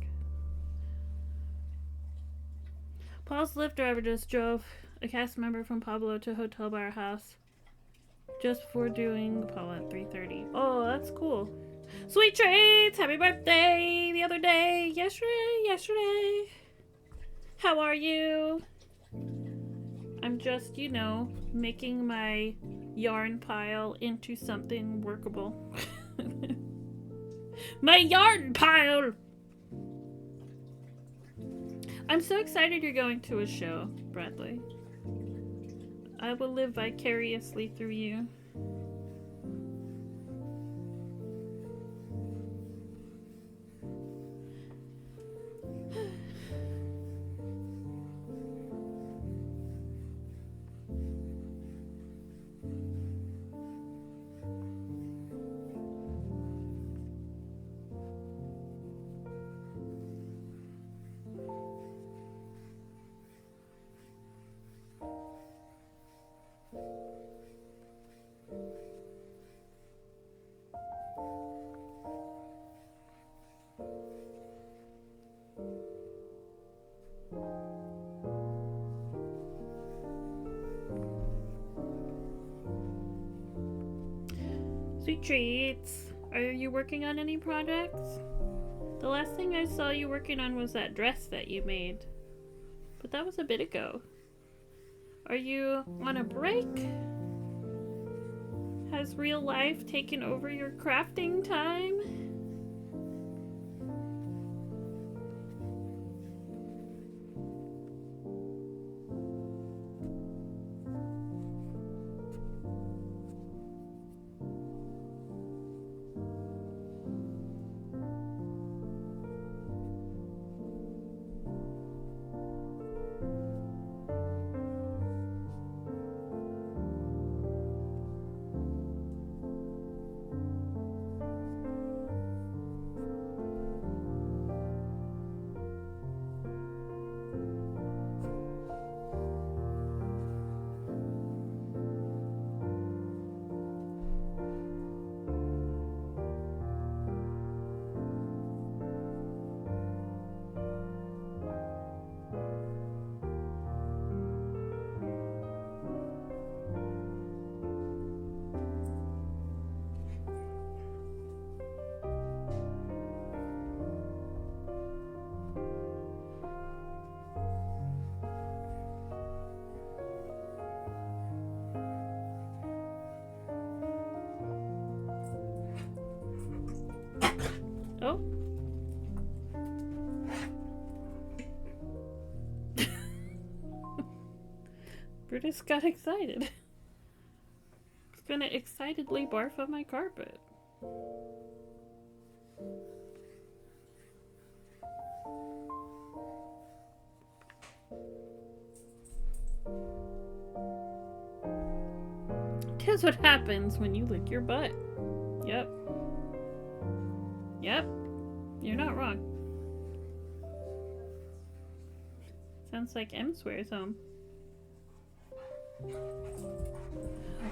Paul's Lyft driver just drove a cast member from Pablo to a hotel by our house just before doing Paul at 3:30. Oh, that's cool. Sweet treats! Happy birthday the other day. Yesterday. How are you? I'm just, you know, making my yarn pile into something workable. My yarn pile! I'm so excited you're going to a show, Bradley. I will live vicariously through you. Sweet treats. Are you working on any projects? The last thing I saw you working on was that dress that you made. But that was a bit ago. Are you on a break? Has real life taken over your crafting time? Oh. Brutus got excited. He's gonna excitedly barf on my carpet. Guess what happens when you lick your butt? Yep. Yep. You're not wrong. Sounds like M swears home.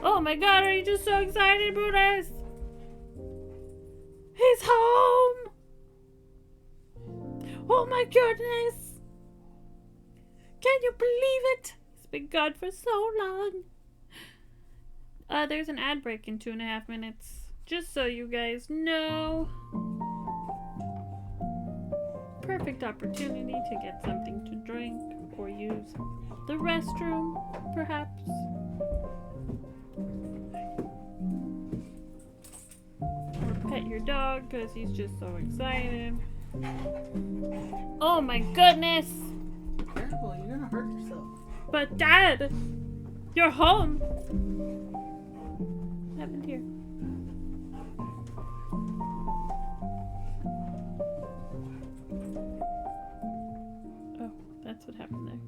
Oh my god, are you just so excited, Brutus? He's home! Oh my goodness! Can you believe it? He's been gone for so long. There's an ad break in 2.5 minutes. Just so you guys know. Perfect opportunity to get something to drink or use the restroom, perhaps. Or pet your dog because he's just so excited. Oh my goodness! Careful, you're gonna hurt yourself. But Dad, you're home. What happened here? Oh, that's what happened there.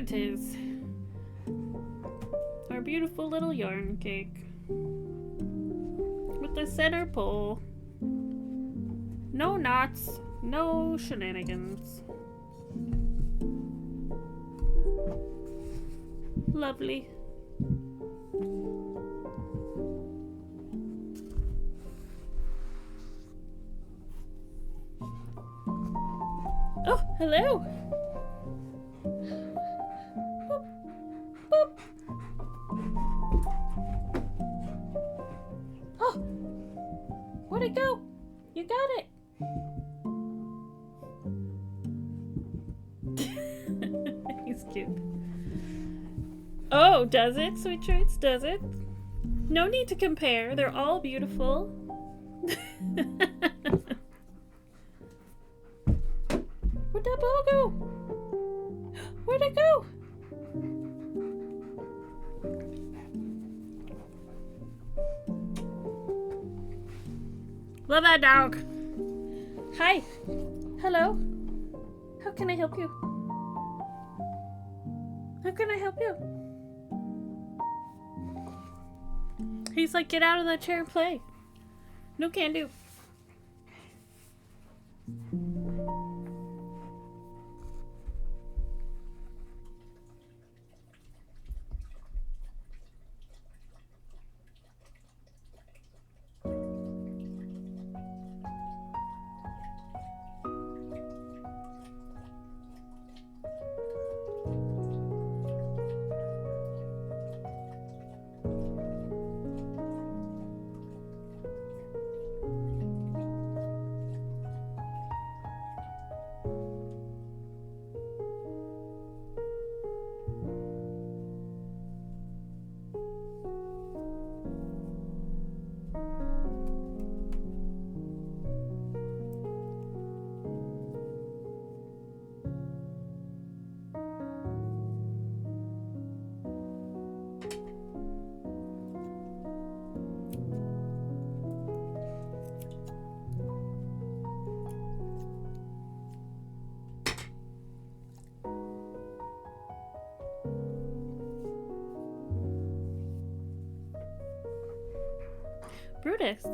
it is. Our beautiful little yarn cake. With the center pole. No knots, no shenanigans. Lovely. Oh, hello. Boop, boop. Oh, where'd it go? You got it. He's cute. Oh, does it, sweet treats? Does it? No need to compare. They're all beautiful. Where'd that ball go? Where'd it go? Love that dog. Hi. Hello. How can I help you? How can I help you? He's like, get out of that chair and play. No can do. Brutus,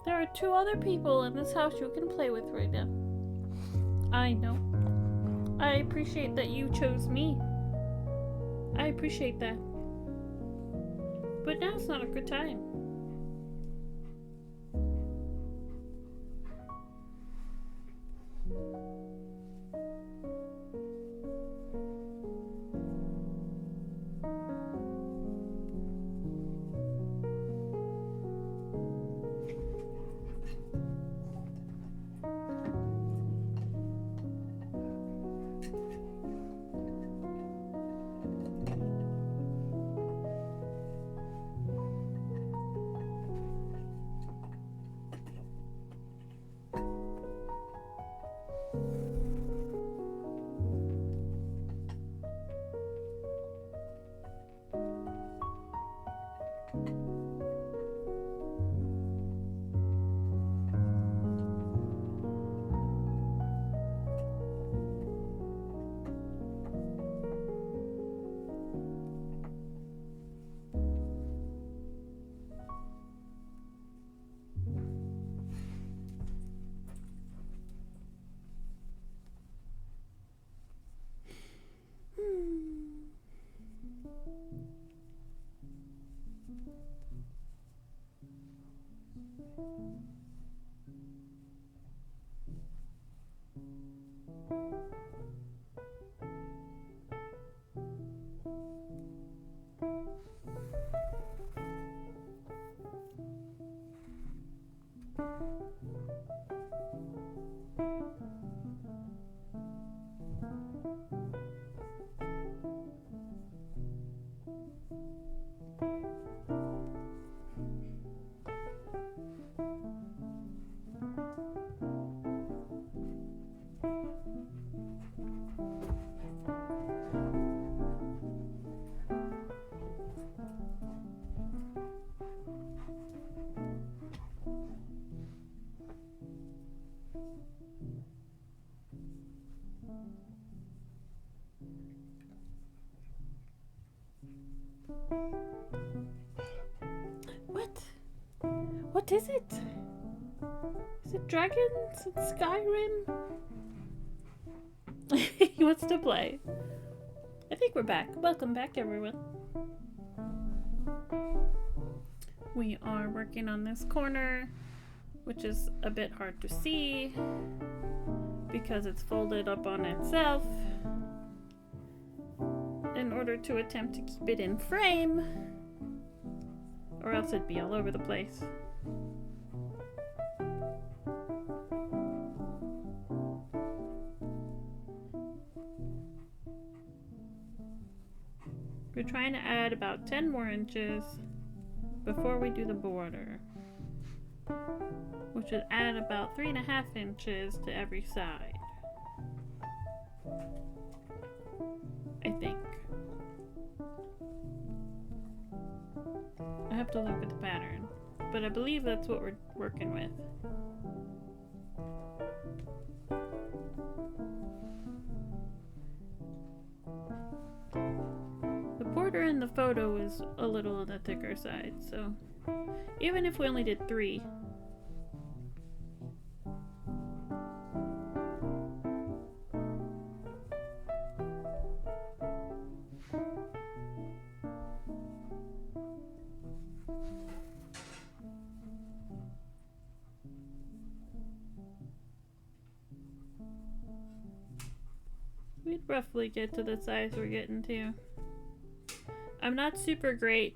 there are 2 other people in this house you can play with right now. I know. I appreciate that you chose me. I appreciate that. But now's not a good time. What? What is it? Is it dragons and Skyrim? He wants to play. I think we're back. Welcome back, everyone. We are working on this corner, which is a bit hard to see because it's folded up on itself in order to attempt to keep it in frame, or else it'd be all over the place. We're trying to add about 10 more inches before we do the border, which would add about 3.5 inches to every side, I think. I have to look at the pattern, but I believe that's what we're working with. The border in the photo is a little on the thicker side, so even if we only did 3, we'd roughly get to the size we're getting to. I'm not super great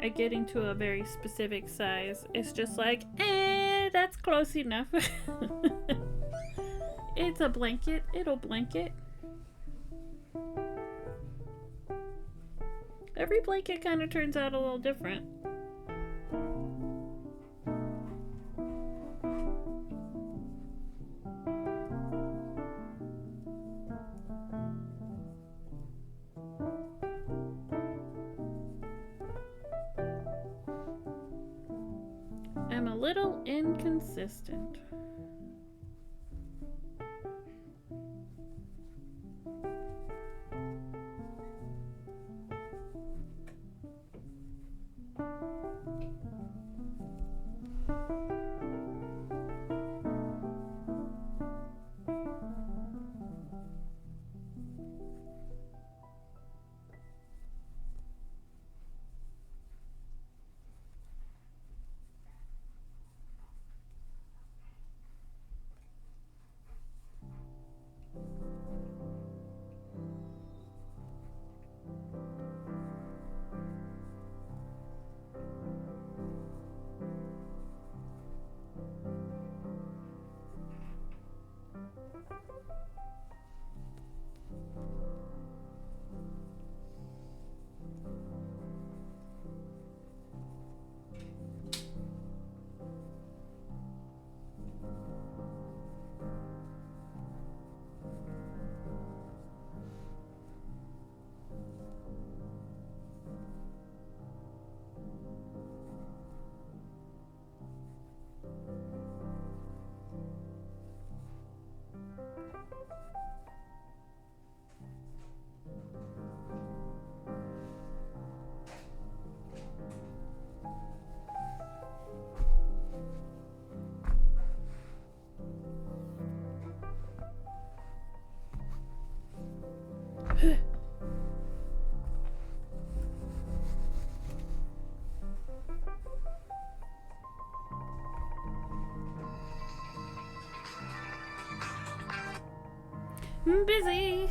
at getting to a very specific size. It's just like, that's close enough. It's a blanket. It'll blanket. Every blanket kind of turns out a little different. I'm a little inconsistent. I'm busy.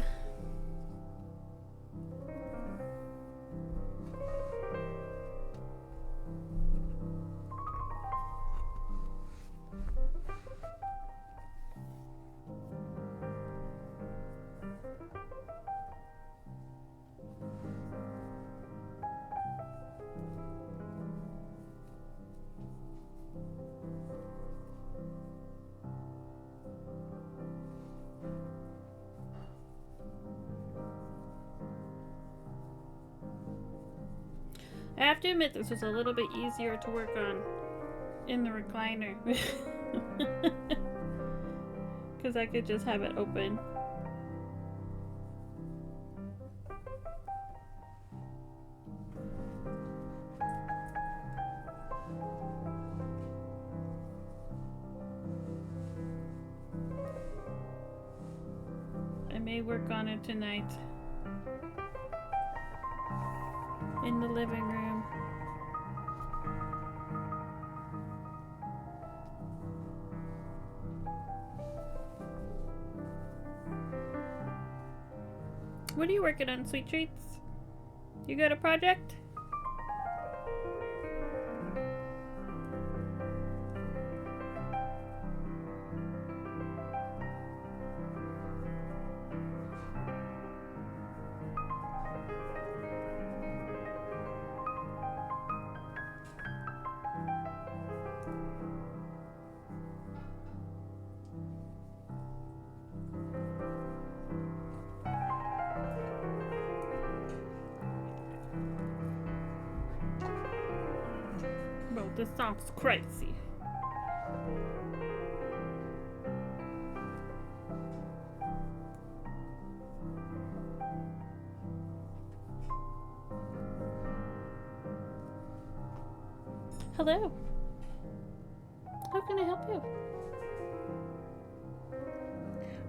I have to admit this was a little bit easier to work on in the recliner. Because I could just have it open. may work on it tonight. In the living room. What are you working on, Sweet Treats? You got a project? Bro, this song's crazy. Hello. How can I help you?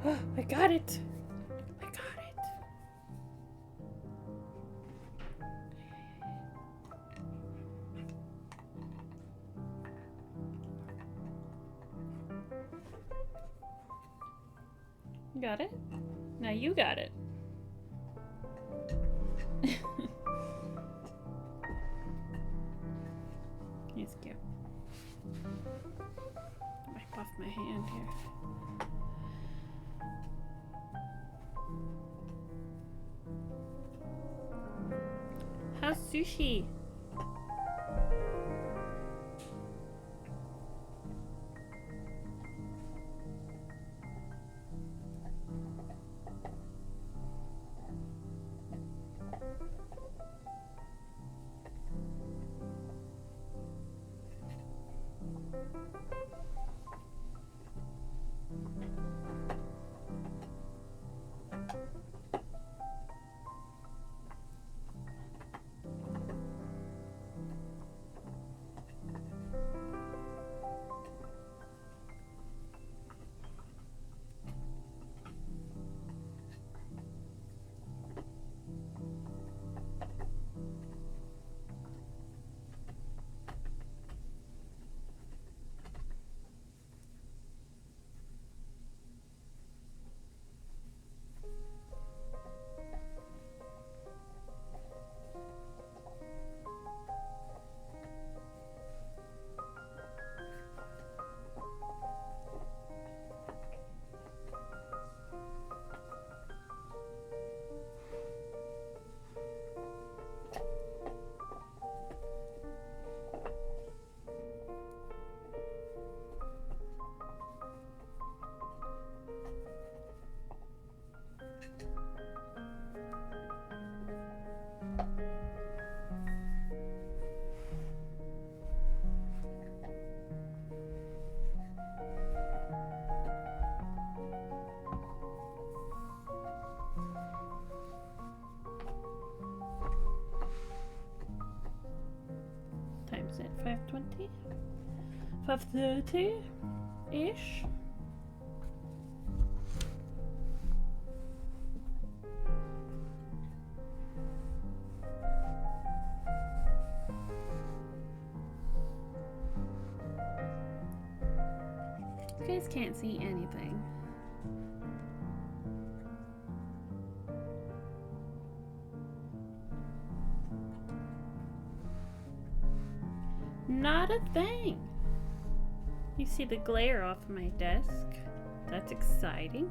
Oh, I got it. I got it. Got it? Now you got it. He's cute. Wipe off my hand here. How's sushi? Time's at 5:20? 5:30-ish? You guys can't see anything. Not a thing. You see the glare off my desk. That's exciting.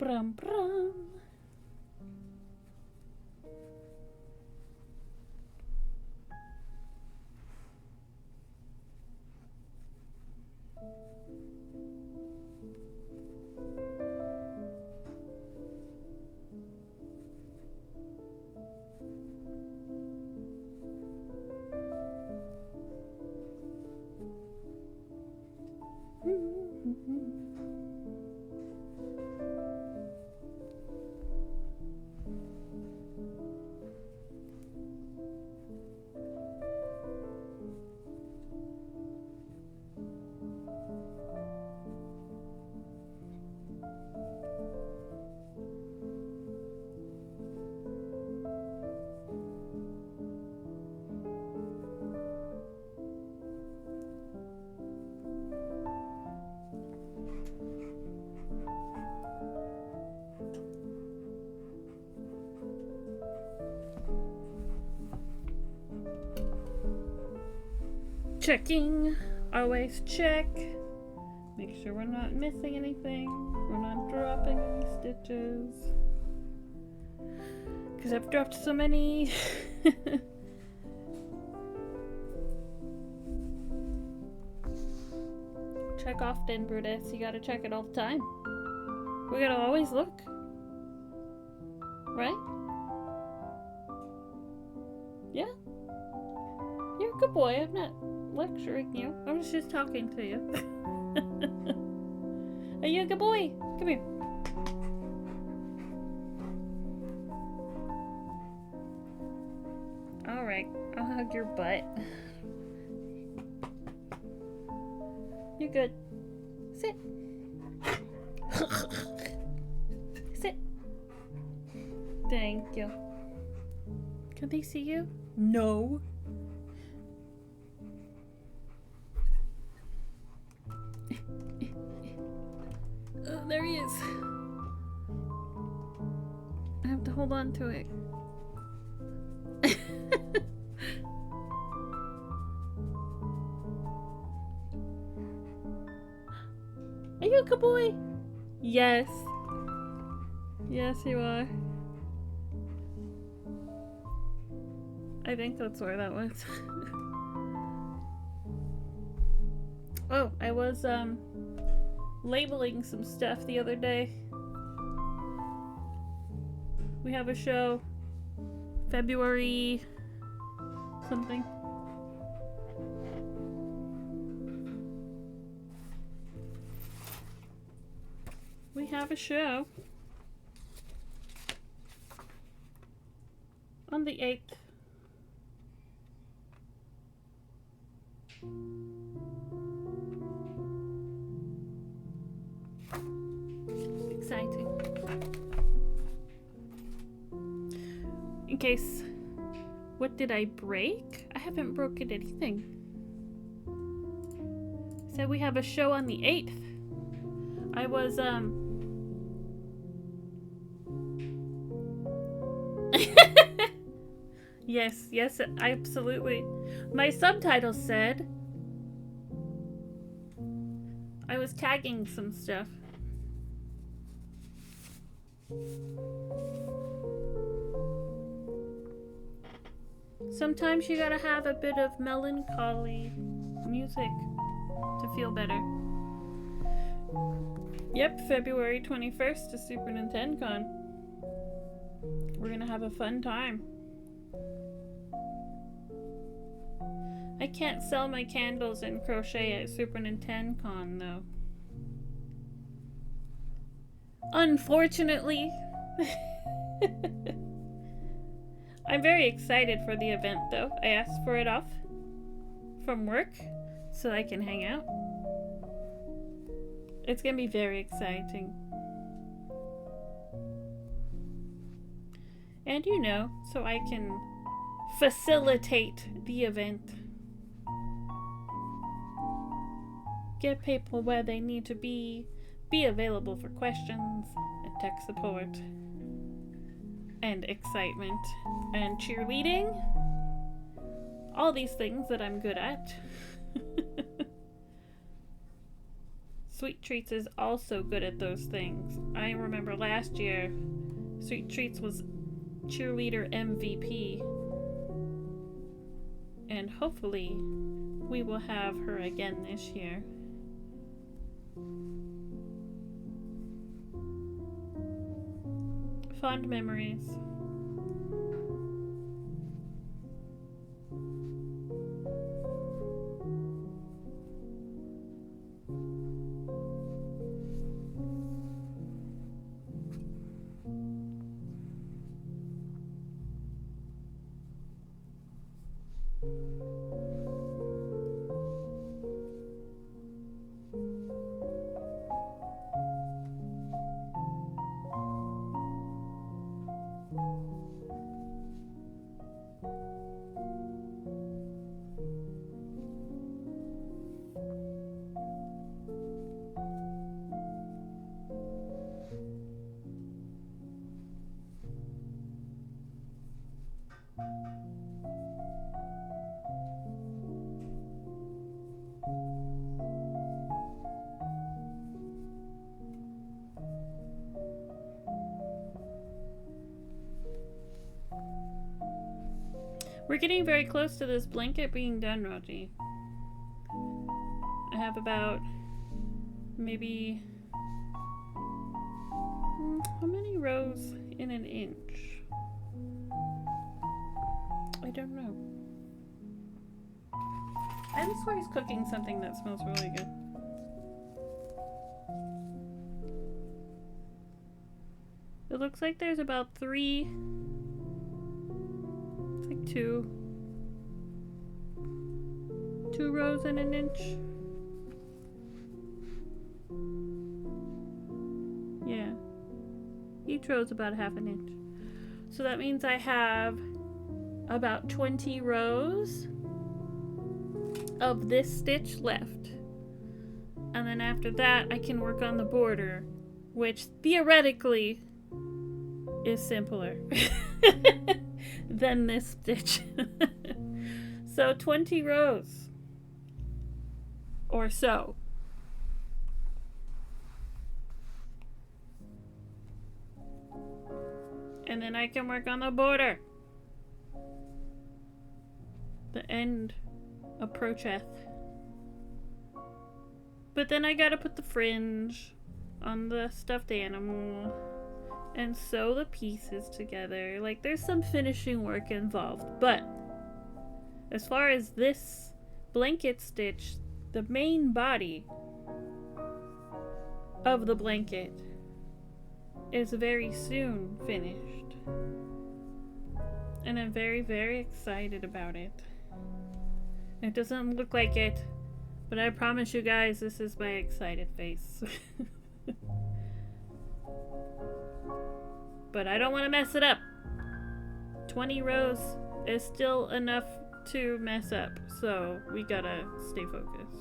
Brum brum. Checking. Always check. Make sure we're not missing anything. We're not dropping any stitches. Because I've dropped so many. Check often, Brutus. You gotta check it all the time. We gotta always look. Right? Yeah? You're a good boy. I'm not lecturing you. I was just talking to you. Are you a good boy? Come here. Alright, I'll hug your butt. You're good. Sit. Sit. Thank you. Can they see you? No. Oh, there he is. I have to hold on to it. Are you a good boy? Yes. Yes, you are. I think that's where that was. Oh, I was, labeling some stuff the other day. We have a show February something. We have a show on the 8th. Exciting. In case, what did I break? I haven't broken anything. Said we have a show on the 8th. I was, Yes, absolutely. My subtitle said I was tagging some stuff. Sometimes you gotta have a bit of melancholy music to feel better. Yep, February 21st is Super Nintendo Con. We're gonna have a fun time. I can't sell my candles and crochet at Super Nintendo Con though. Unfortunately. I'm very excited for the event though. I asked for it off from work so I can hang out. It's gonna be very exciting. And you know, so I can facilitate the event. Get people where they need to be available for questions and tech support and excitement and cheerleading. All these things that I'm good at. Sweet Treats is also good at those things. I remember last year, Sweet Treats was cheerleader MVP. And hopefully, we will have her again this year. Fond memories. We're getting very close to this blanket being done, Raji. I have about maybe how many rows in an inch? I don't know. I swear he's cooking something that smells really good. It looks like there's about 3. It's like 2 rows in an inch. Yeah. Each row is about ½ an inch. So that means I have about 20 rows of this stitch left. And then after that, I can work on the border, which theoretically is simpler than this stitch. So 20 rows or so. And then I can work on the border. The end approacheth. But then I gotta put the fringe on the stuffed animal and sew the pieces together. Like, there's some finishing work involved. But as far as this blanket stitch, the main body of the blanket is very soon finished. And I'm very, very excited about it. It doesn't look like it, but I promise you guys, this is my excited face. But I don't want to mess it up. 20 rows is still enough to mess up, so we gotta stay focused.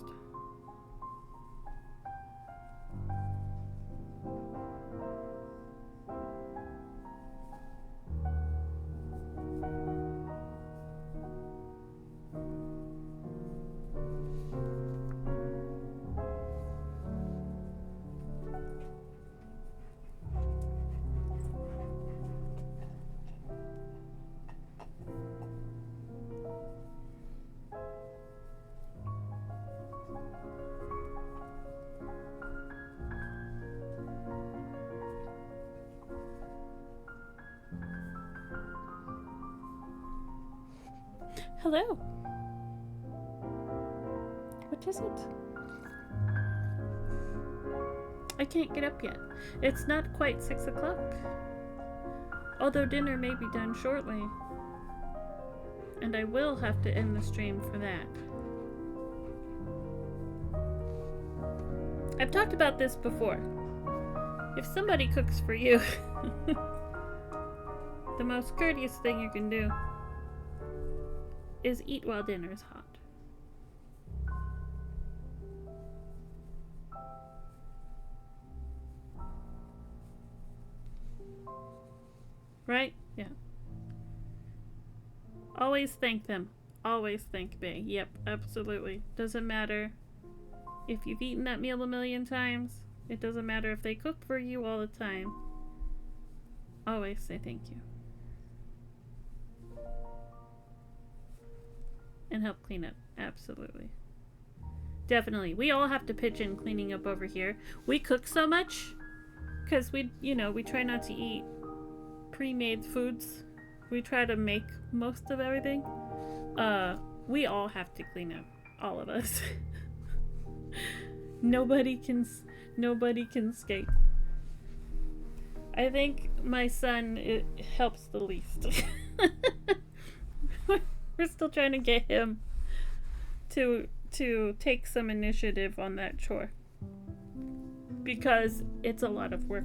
Hello. What is it? I can't get up yet. It's not quite 6 o'clock. Although dinner may be done shortly. And I will have to end the stream for that. I've talked about this before. If somebody cooks for you, the most courteous thing you can do is eat while dinner is hot. Right? Yeah. Always thank them. Always thank me. Yep, absolutely. Doesn't matter If you've eaten that meal a million times, it doesn't matter if they cook for you all the time. Always say thank you. And help clean up. Absolutely. Definitely. We all have to pitch in cleaning up over here. We cook so much because we try not to eat pre-made foods. We try to make most of everything. We all have to clean up. All of us. Nobody can escape. I think my son, it helps the least. We're still trying to get him to take some initiative on that chore. Because it's a lot of work.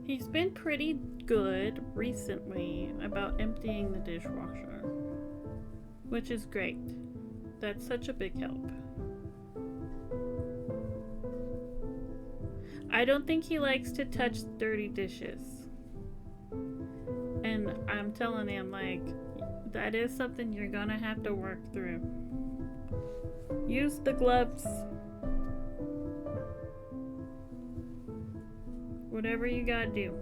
He's been pretty good recently about emptying the dishwasher, which is great. That's such a big help. I don't think he likes to touch dirty dishes. And I'm telling him, like, that is something you're gonna have to work through. Use the gloves. Whatever you gotta do.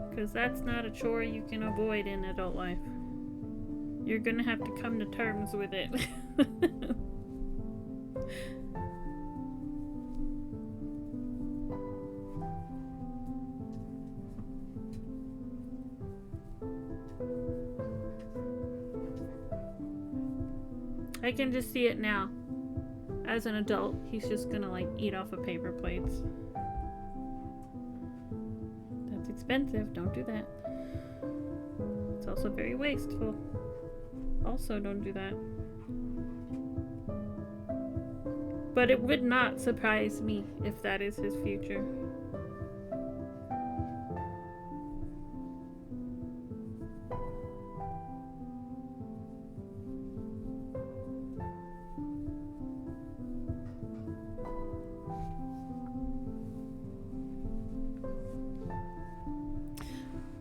Because that's not a chore you can avoid in adult life. You're gonna have to come to terms with it. I can just see it now. As an adult, he's just gonna like eat off of paper plates. That's expensive, don't do that. It's also very wasteful. Also don't do that. But it would not surprise me if that is his future.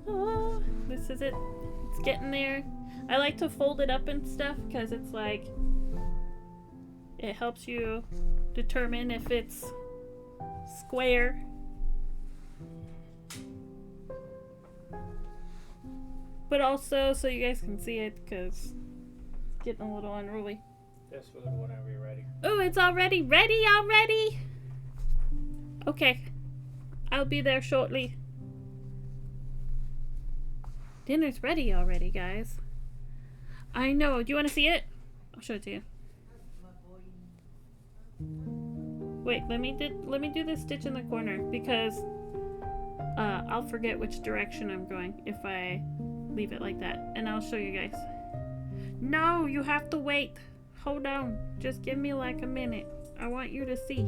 Oh, this is it. It's getting there. I like to fold it up and stuff because it's like it helps you determine if it's square. But also so you guys can see it because it's getting a little unruly. Just food whenever you're ready. Oh, it's already ready already? Okay. I'll be there shortly. Dinner's ready already, guys. I know. Do you want to see it? I'll show it to you. Wait, let me do this stitch in the corner because I'll forget which direction I'm going if I leave it like that, and I'll show you guys. No, you have to wait. Hold on. Just give me like a minute. I want you to see.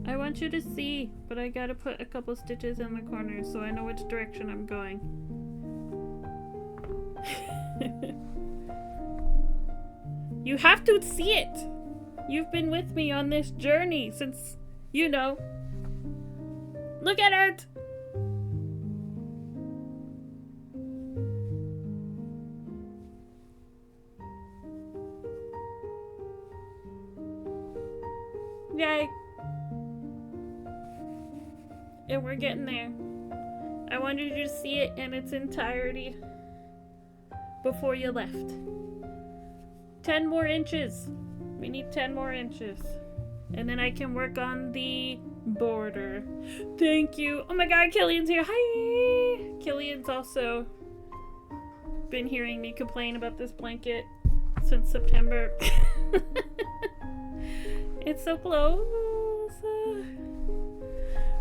I want you to see, but I gotta put a couple stitches in the corner so I know which direction I'm going. You have to see it. You've been with me on this journey since, you know. Look at it. Yay. And we're getting there. I wanted you to see it in its entirety before you left. 10 more inches. We need 10 more inches. And then I can work on the border. Thank you. Oh my god, Killian's here. Hi! Killian's also been hearing me complain about this blanket since September. It's so close.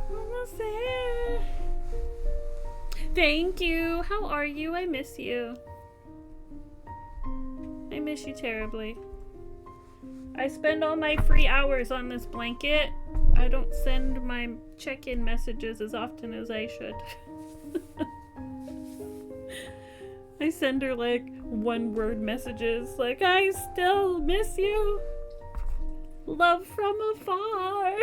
Almost there. Thank you. How are you? I miss you. I miss you terribly. I spend all my free hours on this blanket. I don't send my check-in messages as often as I should. I send her like one-word messages like, I still miss you. Love from afar.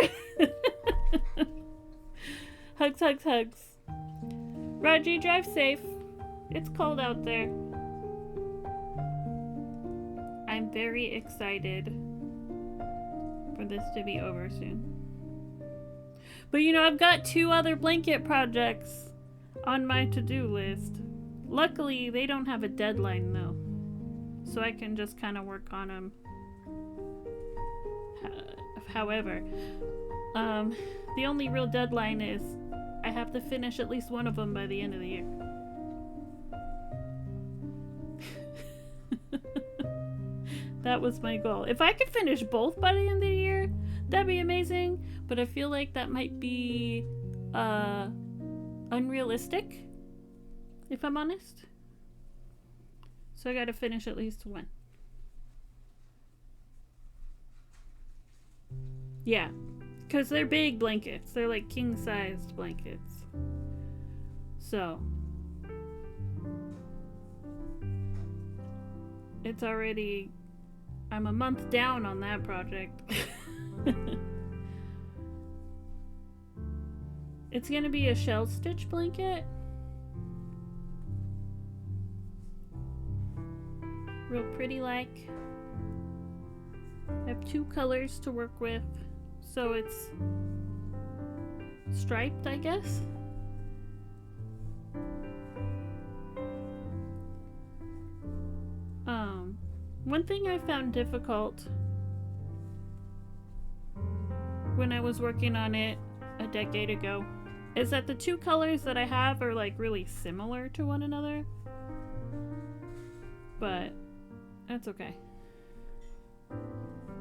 Hugs, hugs, hugs. Raji, drive safe. It's cold out there. I'm very excited for this to be over soon. But you know, I've got 2 other blanket projects on my to-do list. Luckily, they don't have a deadline though. So I can just kind of work on them. However, the only real deadline is I have to finish at least one of them by the end of the year. That was my goal. If I could finish both by the end of the year, that'd be amazing. But I feel like that might be unrealistic, if I'm honest. So I gotta finish at least one. Yeah, because they're big blankets. They're like king-sized blankets. So it's already... I'm a month down on that project. It's gonna be a shell stitch blanket. Real pretty like. I have 2 colors to work with. So it's striped, I guess. One thing I found difficult when I was working on it a decade ago is that the 2 colors that I have are like really similar to one another. But that's okay.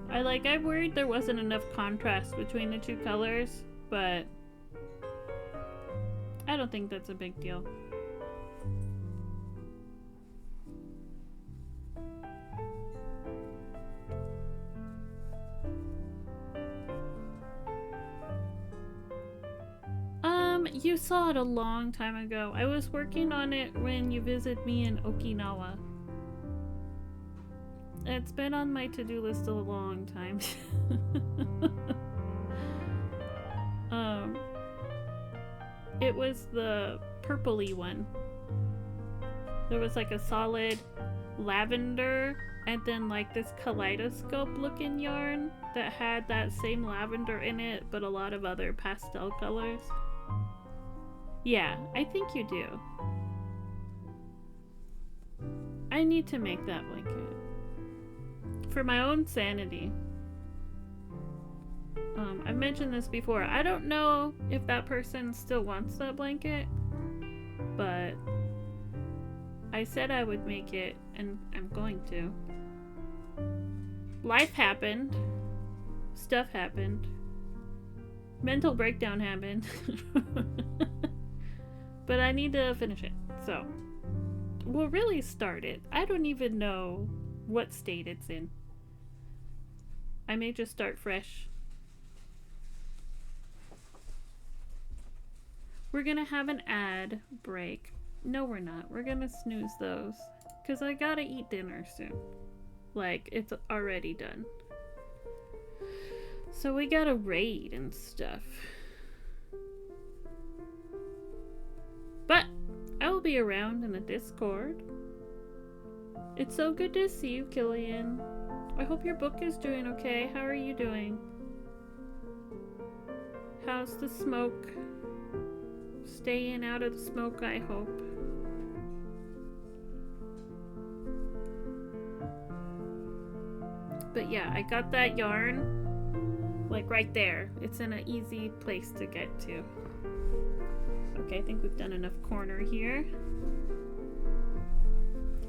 I worried there wasn't enough contrast between the 2 colors, but I don't think that's a big deal. You saw it a long time ago. I was working on it when you visited me in Okinawa. It's been on my to-do list a long time. It was the purpley one. There was like a solid lavender and then like this kaleidoscope looking yarn that had that same lavender in it but a lot of other pastel colors. Yeah, I think you do. I need to make that blanket. For my own sanity. I've mentioned this before. I don't know if that person still wants that blanket, but I said I would make it, and I'm going to. Life happened. Stuff happened. Mental breakdown happened. But I need to finish it, so we'll really start it. I don't even know what state it's in. I may just start fresh. We're gonna have an ad break. No, we're not. We're gonna snooze those. Because I gotta eat dinner soon. Like, it's already done. So we gotta raid and stuff. But I will be around in the Discord. It's so good to see you, Killian. I hope your book is doing okay. How are you doing? How's the smoke? Staying out of the smoke, I hope. But yeah, I got that yarn like right there. It's in an easy place to get to. Okay, I think we've done enough corner here.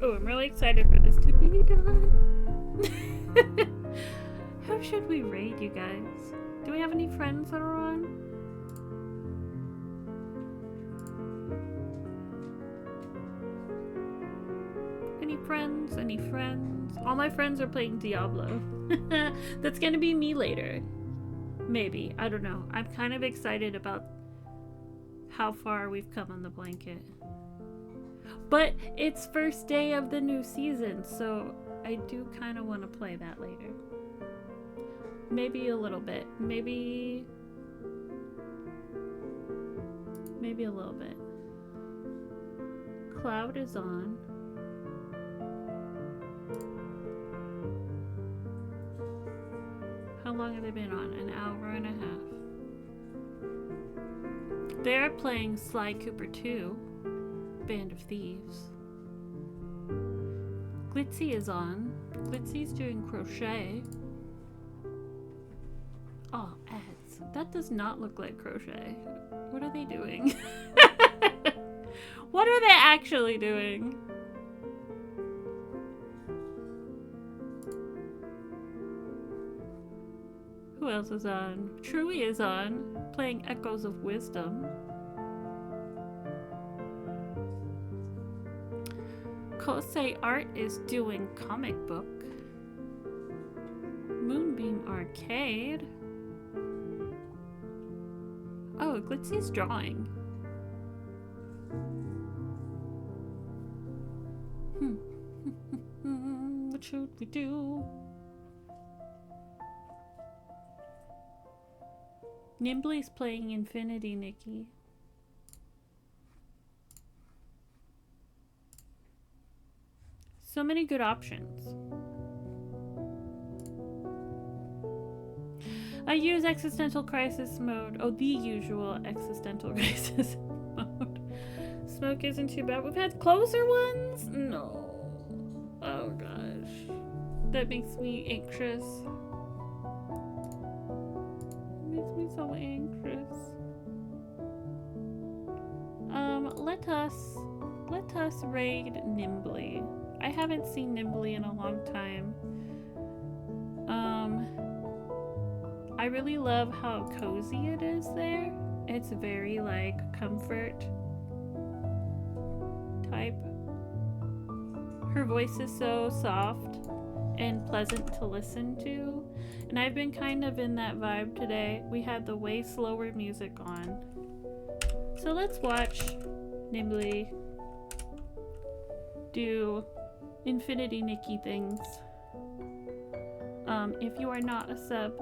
Oh, I'm really excited for this to be done. How should we raid, you guys? Do we have any friends that are on? Any friends? Any friends? All my friends are playing Diablo. That's gonna be me later. Maybe. I don't know. I'm kind of excited about how far we've come on the blanket. But it's first day of the new season, so I do kind of want to play that later. Maybe a little bit. Maybe a little bit. Cloud is on. How long have they been on? An hour and a half. They're playing Sly Cooper 2, Band of Thieves. Glitzy is on. Glitzy's doing crochet. Oh, ads. That does not look like crochet. What are they doing? What are they actually doing? Who else is on? Truey is on, playing Echoes of Wisdom. Kosei Art is doing comic book. Moonbeam Arcade. Oh, Glitzy's drawing. What should we do? Nimbly's playing Infinity Nikki. So many good options. I use existential crisis mode. Oh, the usual existential crisis mode. Smoke isn't too bad. We've had closer ones? No. Oh gosh. That makes me anxious. It makes me so anxious. Let us raid Nimbly. I haven't seen Nimbly in a long time. I really love how cozy it is there. It's very like comfort type. Her voice is so soft and pleasant to listen to. And I've been kind of in that vibe today. We had the way slower music on. So let's watch Nimbly do Infinity Nikki things. If you are not a sub,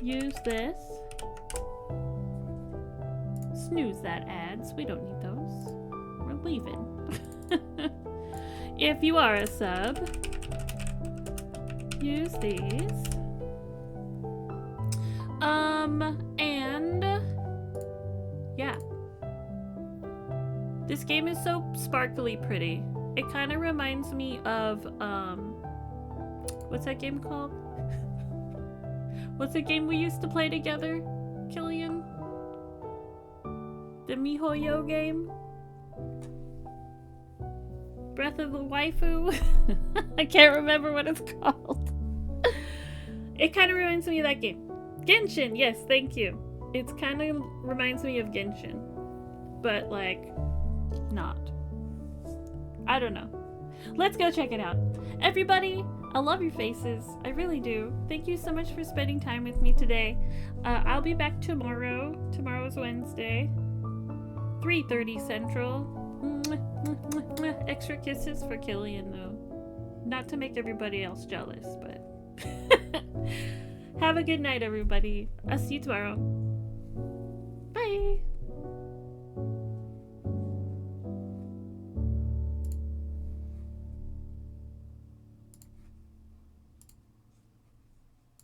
use this. Snooze that ads. We don't need those. We're leaving. If you are a sub, use these. And yeah. This game is so sparkly pretty. It kind of reminds me of, what's that game called? What's the game we used to play together, Killian? The MiHoYo game? Breath of the Waifu? I can't remember what it's called. It kind of reminds me of that game. Genshin, yes, thank you. It kind of reminds me of Genshin. But, like, not. I don't know. Let's go check it out. Everybody, I love your faces. I really do. Thank you so much for spending time with me today. I'll be back tomorrow. Tomorrow's Wednesday. 3:30 Central. Extra kisses for Killian, though. Not to make everybody else jealous, but... Have a good night, everybody. I'll see you tomorrow.